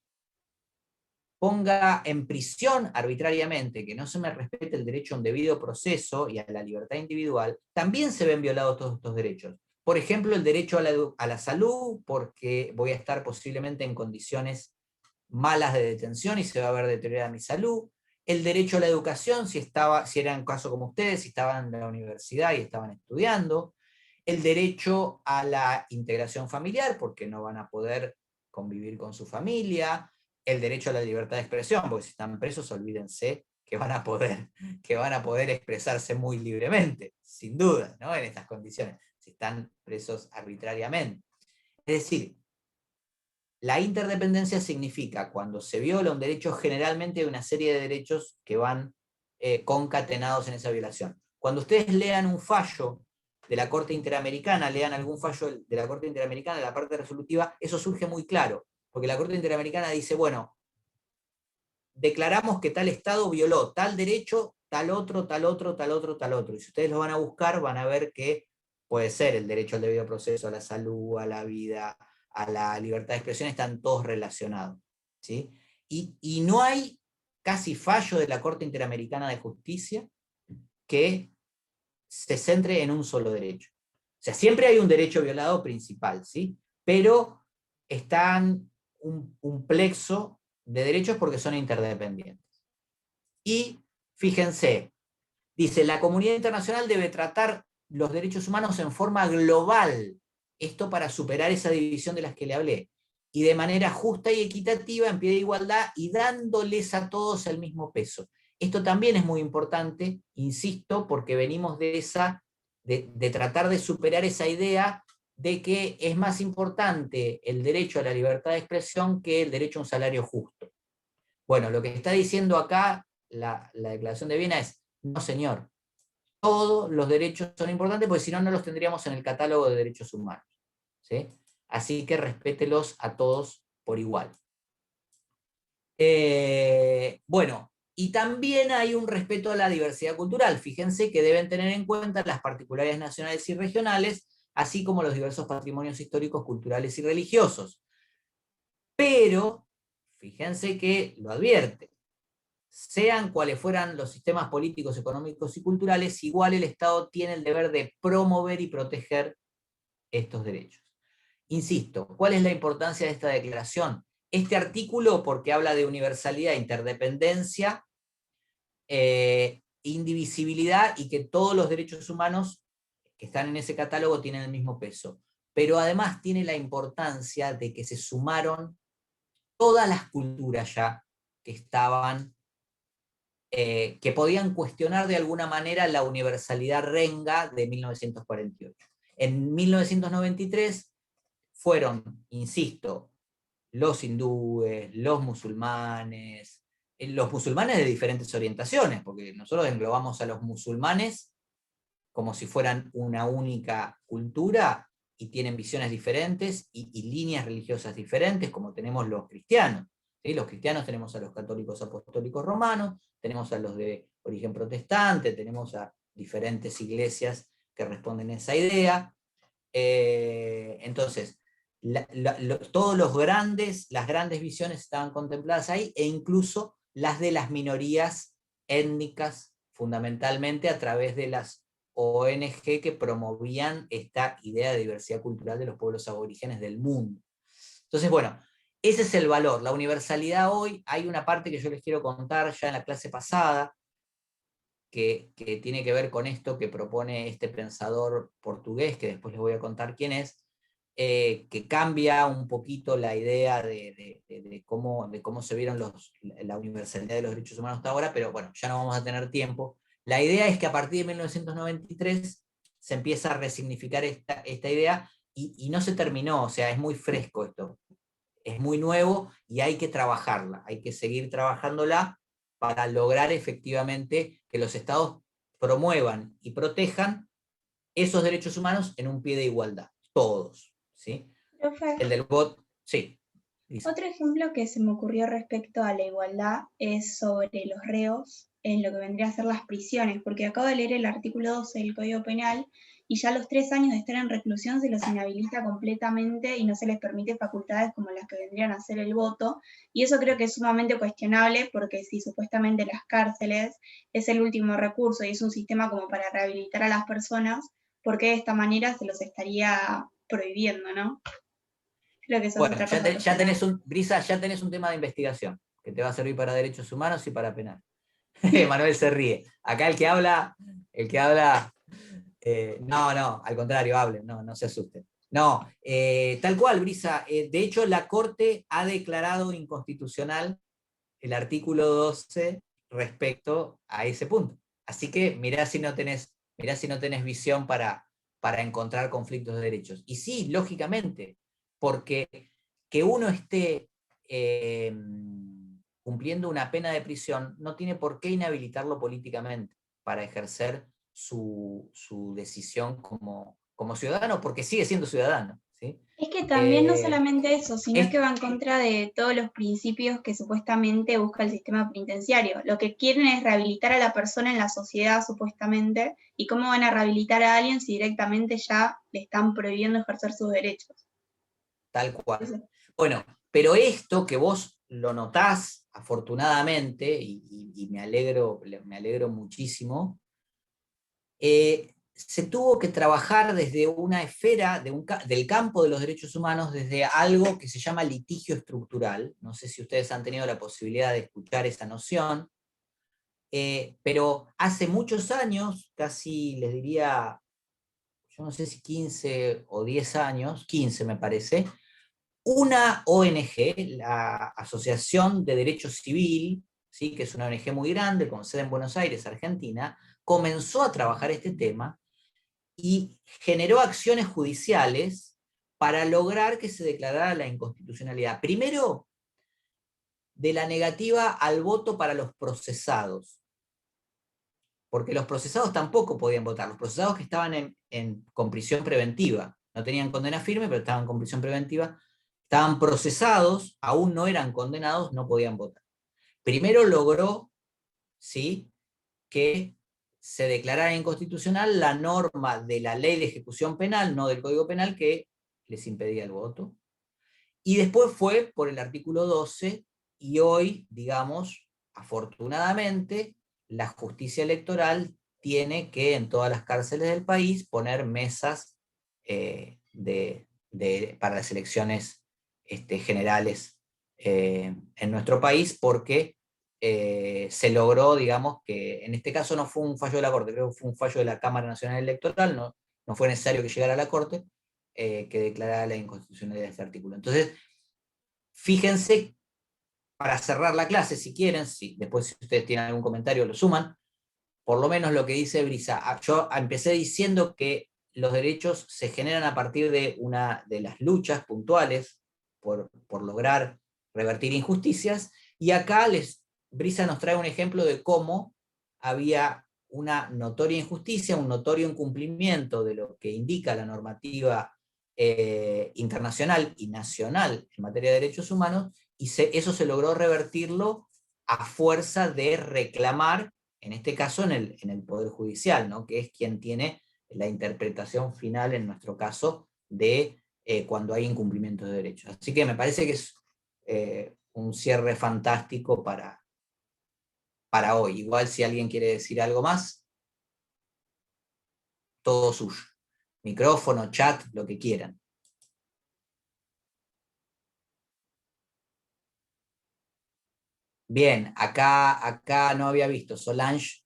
S1: ponga en prisión arbitrariamente, que no se me respete el derecho a un debido proceso y a la libertad individual, también se ven violados todos estos derechos. Por ejemplo, el derecho a la salud, porque voy a estar posiblemente en condiciones malas de detención y se va a ver deteriorada mi salud. El derecho a la educación, si era un caso como ustedes, si estaban en la universidad y estaban estudiando. El derecho a la integración familiar, porque no van a poder convivir con su familia. El derecho a la libertad de expresión, porque si están presos, olvídense que van a poder expresarse muy libremente, sin duda, ¿no? En estas condiciones, si están presos arbitrariamente. Es decir, la interdependencia significa cuando se viola un derecho, generalmente hay una serie de derechos que van concatenados en esa violación. Cuando ustedes lean un fallo de la Corte Interamericana, lean algún fallo de la Corte Interamericana, la parte resolutiva, eso surge muy claro, porque la Corte Interamericana dice, bueno, declaramos que tal Estado violó tal derecho, tal otro, tal otro, tal otro, tal otro. Y si ustedes lo van a buscar, van a ver que puede ser el derecho al debido proceso, a la salud, a la vida, a la libertad de expresión, están todos relacionados, ¿sí? Y no hay casi fallo de la Corte Interamericana de Justicia que se centre en un solo derecho. O sea, siempre hay un derecho violado principal, ¿sí? Pero están un plexo de derechos porque son interdependientes. Y fíjense, dice, la comunidad internacional debe tratar los derechos humanos en forma global, esto para superar esa división de las que le hablé, y de manera justa y equitativa, en pie de igualdad, y dándoles a todos el mismo peso. Esto también es muy importante, insisto, porque venimos de tratar de superar esa idea de que es más importante el derecho a la libertad de expresión que el derecho a un salario justo. Bueno, lo que está diciendo acá la Declaración de Viena es, no señor, todos los derechos son importantes porque si no, no los tendríamos en el catálogo de derechos humanos, ¿sí? Así que respételos a todos por igual. Bueno, y también hay un respeto a la diversidad cultural. Fíjense que deben tener en cuenta las particularidades nacionales y regionales, así como los diversos patrimonios históricos, culturales y religiosos. Pero, fíjense que lo advierte, sean cuales fueran los sistemas políticos, económicos y culturales, igual el Estado tiene el deber de promover y proteger estos derechos. Insisto, ¿cuál es la importancia de esta declaración? Este artículo, porque habla de universalidad, interdependencia, indivisibilidad y que todos los derechos humanos que están en ese catálogo tienen el mismo peso. Pero además tiene la importancia de que se sumaron todas las culturas ya que estaban, que podían cuestionar de alguna manera la universalidad renga de 1948. En 1993 fueron, insisto, los hindúes, los musulmanes, los musulmanes de diferentes orientaciones, porque nosotros englobamos a los musulmanes como si fueran una única cultura y tienen visiones diferentes y líneas religiosas diferentes, como tenemos los cristianos. ¿Sí? Los cristianos tenemos a los católicos apostólicos romanos, tenemos a los de origen protestante, tenemos a diferentes iglesias que responden a esa idea. Entonces, todos las grandes visiones estaban contempladas ahí, e incluso las de las minorías étnicas, fundamentalmente a través de las ONG que promovían esta idea de diversidad cultural de los pueblos aborígenes del mundo. Entonces, bueno, ese es el valor. La universalidad hoy, hay una parte que yo les quiero contar ya en la clase pasada, que tiene que ver con esto que propone este pensador portugués, que después les voy a contar quién es, que cambia un poquito la idea de cómo se vieron la universalidad de los derechos humanos hasta ahora, pero bueno, ya no vamos a tener tiempo. La idea es que a partir de 1993 se empieza a resignificar esta idea, y no se terminó, o sea, es muy fresco esto, es muy nuevo y hay que trabajarla, hay que seguir trabajándola para lograr efectivamente que los estados promuevan y protejan esos derechos humanos en un pie de igualdad, todos, ¿sí?
S9: Profe,
S1: El del voto, sí.
S9: otro ejemplo que se me ocurrió respecto a la igualdad es sobre los reos en lo que vendría a ser las prisiones, porque acabo de leer el artículo 12 del Código Penal y ya a los 3 años de estar en reclusión se los inhabilita completamente y no se les permite facultades como las que vendrían a ser el voto, y eso creo que es sumamente cuestionable, porque si supuestamente las cárceles es el último recurso y es un sistema como para rehabilitar a las personas, ¿por qué de esta manera se los estaría prohibiendo, no? Creo que eso
S1: Bueno,
S9: es otra cosa.
S1: ya tenés Brisa, ya tenés un tema de investigación que te va a servir para derechos humanos y para penal. Manuel se ríe. Acá el que habla, no, al contrario, hablen, no se asusten. No, tal cual, Brisa. De hecho, la Corte ha declarado inconstitucional el artículo 12 respecto a ese punto. Así que mirá si no tenés visión para encontrar conflictos de derechos. Y sí, lógicamente, porque que uno esté cumpliendo una pena de prisión no tiene por qué inhabilitarlo políticamente para ejercer su decisión como ciudadano, porque sigue siendo ciudadano. ¿Sí?
S9: Es que también no solamente eso, sino que va en contra de todos los principios que supuestamente busca el sistema penitenciario. Lo que quieren es rehabilitar a la persona en la sociedad, supuestamente, y cómo van a rehabilitar a alguien si directamente ya le están prohibiendo ejercer sus derechos.
S1: Tal cual. Bueno, pero esto que vos lo notás, afortunadamente, y me alegro muchísimo, se tuvo que trabajar desde una esfera del campo de los derechos humanos, desde algo que se llama litigio estructural. No sé si ustedes han tenido la posibilidad de escuchar esa noción, pero hace muchos años, casi les diría, yo no sé si 15 o 10 años, 15 me parece, una ONG, la Asociación de Derecho Civil, ¿sí? Que es una ONG muy grande, con sede en Buenos Aires, Argentina, comenzó a trabajar este tema y generó acciones judiciales para lograr que se declarara la inconstitucionalidad. Primero, de la negativa al voto para los procesados, porque los procesados tampoco podían votar, los procesados que estaban con prisión preventiva, no tenían condena firme, pero estaban con prisión preventiva, estaban procesados, aún no eran condenados, no podían votar. Primero logró, ¿sí?, que se declarara inconstitucional la norma de la ley de ejecución penal, no del Código Penal, que les impedía el voto. Y después fue por el artículo 12, y hoy, digamos, afortunadamente, la justicia electoral tiene que en todas las cárceles del país poner mesas para las elecciones generales en nuestro país, porque se logró, digamos, que en este caso no fue un fallo de la Corte, creo que fue un fallo de la Cámara Nacional Electoral, no fue necesario que llegara a la Corte, que declarara la inconstitucionalidad de este artículo. Entonces, fíjense, para cerrar la clase, si quieren, después si ustedes tienen algún comentario lo suman, por lo menos lo que dice Brisa. Yo empecé diciendo que los derechos se generan a partir de una de las luchas puntuales por lograr revertir injusticias, y acá les Brisa nos trae un ejemplo de cómo había una notoria injusticia, un notorio incumplimiento de lo que indica la normativa internacional y nacional en materia de derechos humanos, y eso se logró revertirlo a fuerza de reclamar, en este caso en el Poder Judicial, ¿no? Que es quien tiene la interpretación final, en nuestro caso, de cuando hay incumplimiento de derechos. Así que me parece que es un cierre fantástico para hoy. Igual si alguien quiere decir algo más, todo suyo. Micrófono, chat, lo que quieran. Bien, acá no había visto. Solange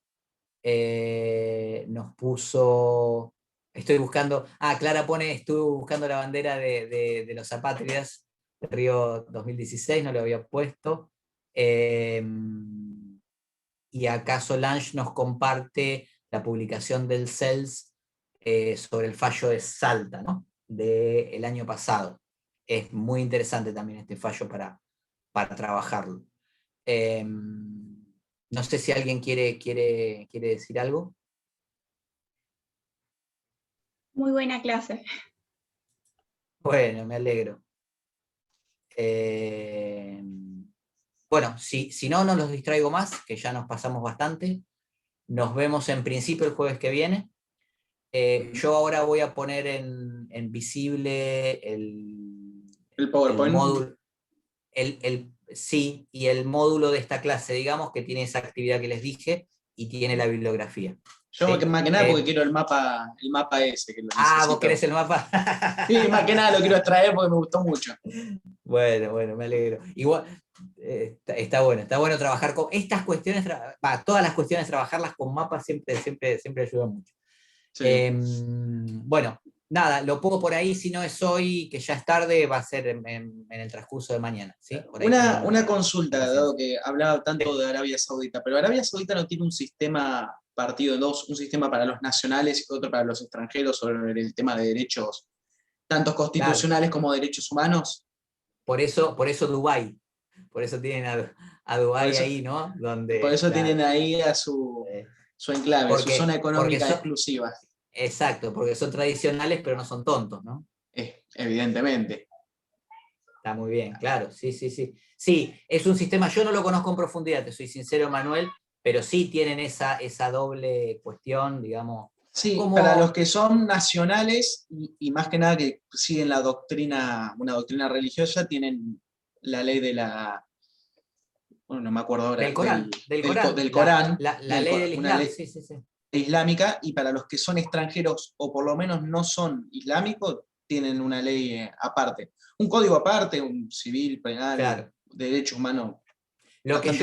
S1: nos puso... Estoy buscando... Clara pone, estuve buscando la bandera de los apátridas de Río 2016, no lo había puesto. Y acá Solange nos comparte la publicación del CELS sobre el fallo de Salta, ¿no? Del año pasado. Es muy interesante también este fallo para trabajarlo. No sé si alguien quiere decir algo.
S9: Muy buena clase.
S1: Bueno, me alegro. Bueno, si no los distraigo más, que ya nos pasamos bastante. Nos vemos en principio el jueves que viene. Yo ahora voy a poner en visible el
S11: PowerPoint.
S1: módulo, sí, y el módulo de esta clase, digamos, que tiene esa actividad que les dije y tiene la bibliografía.
S11: Yo
S1: ¿Sí?
S11: más que nada porque quiero el mapa ese. Que lo necesito.
S1: ¿Vos querés el mapa?
S11: Sí, más que nada lo quiero extraer porque me gustó mucho.
S1: Bueno, me alegro. Igual, está bueno trabajar con estas cuestiones, todas las cuestiones, trabajarlas con mapas siempre ayuda mucho.
S11: Sí.
S1: Bueno, nada, lo pongo por ahí, si no es hoy, que ya es tarde, va a ser en el transcurso de mañana. ¿Sí? Por ahí
S11: Una consulta, dado que hablaba tanto de Arabia Saudita, pero Arabia Saudita no tiene un sistema partido en dos, un sistema para los nacionales y otro para los extranjeros sobre el tema de derechos, tanto constitucionales como derechos humanos.
S1: Por eso Dubái, por eso tienen a Dubái ahí, ¿no?
S11: Por eso tienen ahí a su enclave, su zona económica exclusiva.
S1: Exacto, porque son tradicionales, pero no son tontos, ¿no?
S11: Evidentemente.
S1: Está muy bien, claro, sí. Sí, es un sistema, yo no lo conozco en profundidad, te soy sincero, Manuel, pero sí tienen esa doble cuestión, digamos.
S11: Sí, para los que son nacionales y más que nada que siguen una doctrina religiosa, tienen la ley de la... Bueno, no me acuerdo ahora.
S1: Del Corán.
S11: Del Corán.
S1: La ley del Islam, ley sí.
S11: Islámica, y para los que son extranjeros o por lo menos no son islámicos, tienen una ley aparte. Un código aparte, un civil, penal,
S1: claro.
S11: Derechos humanos.
S1: Lo que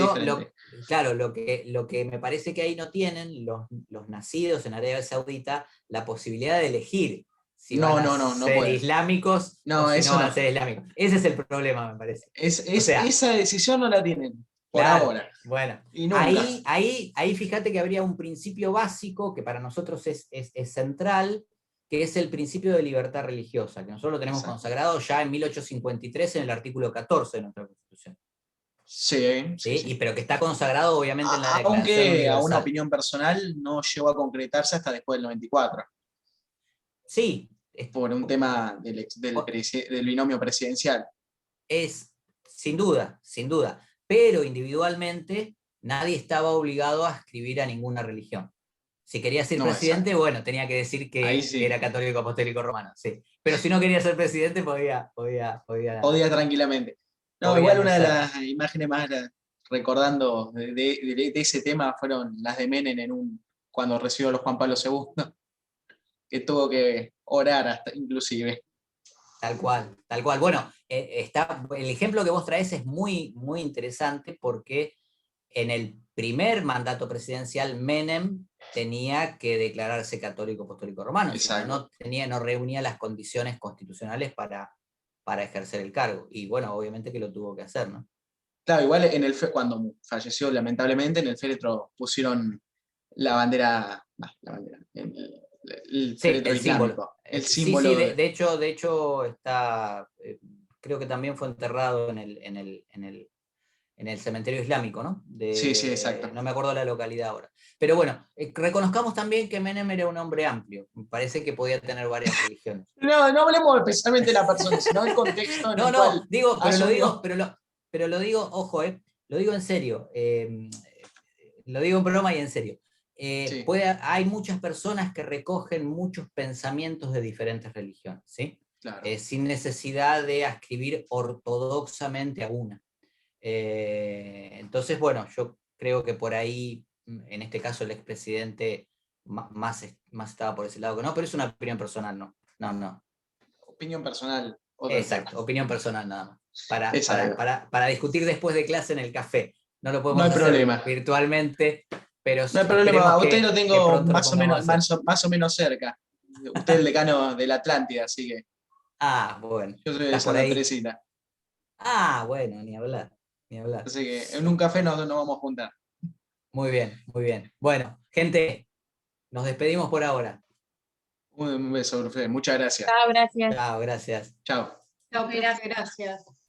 S1: me parece que ahí no tienen los nacidos en Arabia Saudita la posibilidad de elegir si van a ser islámicos o si no van a ser islámicos. Ese es el problema, me parece.
S11: Esa decisión no la tienen por ahora.
S1: Bueno,
S11: y nunca.
S1: Ahí fíjate que habría un principio básico que para nosotros es central, que es el principio de libertad religiosa, que nosotros lo tenemos consagrado ya en 1853 en el artículo 14 de nuestra Constitución. Sí. Pero que está consagrado obviamente en la Declaración
S11: Aunque a una
S1: Universal.
S11: opinión personal no llegó a concretarse hasta después del 94.
S1: Sí.
S11: Por un tema del binomio presidencial.
S1: Es, sin duda. Pero individualmente nadie estaba obligado a escribir a ninguna religión. Si quería ser presidente, bueno, tenía que decir que era católico apostólico romano. Sí. Pero si no quería ser presidente, podía
S11: tranquilamente. No, igual una de las imágenes más recordando de ese tema fueron las de Menem cuando recibió a los Juan Pablo II, que tuvo que orar hasta inclusive.
S1: Tal cual. Bueno, el ejemplo que vos traes es muy, muy interesante porque en el primer mandato presidencial Menem tenía que declararse católico apostólico romano. No reunía las condiciones constitucionales para ejercer el cargo. Y bueno, obviamente que lo tuvo que hacer, ¿no?
S11: Claro, igual cuando falleció lamentablemente, en el féretro pusieron la bandera, el féretro islámico. El símbolo.
S1: Sí, de hecho está, creo que también fue enterrado en en el cementerio islámico, ¿no?
S11: Sí, sí, exacto.
S1: No me acuerdo la localidad ahora. Pero bueno, reconozcamos también que Menem era un hombre amplio. Me parece que podía tener varias religiones.
S11: No, no hablemos especialmente de la persona, sino del contexto en el cual
S1: digo, pero lo
S11: asumió.
S1: digo, pero lo digo, ojo, lo digo en serio. Lo digo en broma y en serio.
S11: Sí.
S1: Hay muchas personas que recogen muchos pensamientos de diferentes religiones, ¿sí?
S11: Claro.
S1: Sin necesidad de ascribir ortodoxamente a una. Entonces, bueno, yo creo que por ahí, en este caso, el expresidente más estaba por ese lado que no, pero es una opinión personal, no.
S11: Opinión personal.
S1: Exacto, opinión personal nada más.
S11: Exacto.
S1: Para discutir después de clase en el café. No lo podemos
S11: No hay
S1: hacer
S11: problema.
S1: virtualmente, pero
S11: No hay problema,
S1: esperemos
S11: usted lo
S1: que
S11: tengo
S1: pronto
S11: más o menos cerca. Usted es el decano de la Atlántida, así que.
S1: Bueno.
S11: Yo soy de
S1: ¿Estás por
S11: Santa
S1: ahí?
S11: Teresita.
S1: Bueno, ni hablar.
S11: Así que en un café nos vamos a juntar.
S1: Muy bien, muy bien. Bueno, gente, nos despedimos por ahora.
S11: Un beso, profe. Muchas gracias.
S5: Chao, gracias.
S1: Chao, gracias.
S11: Chao.
S8: Chao, profe, gracias.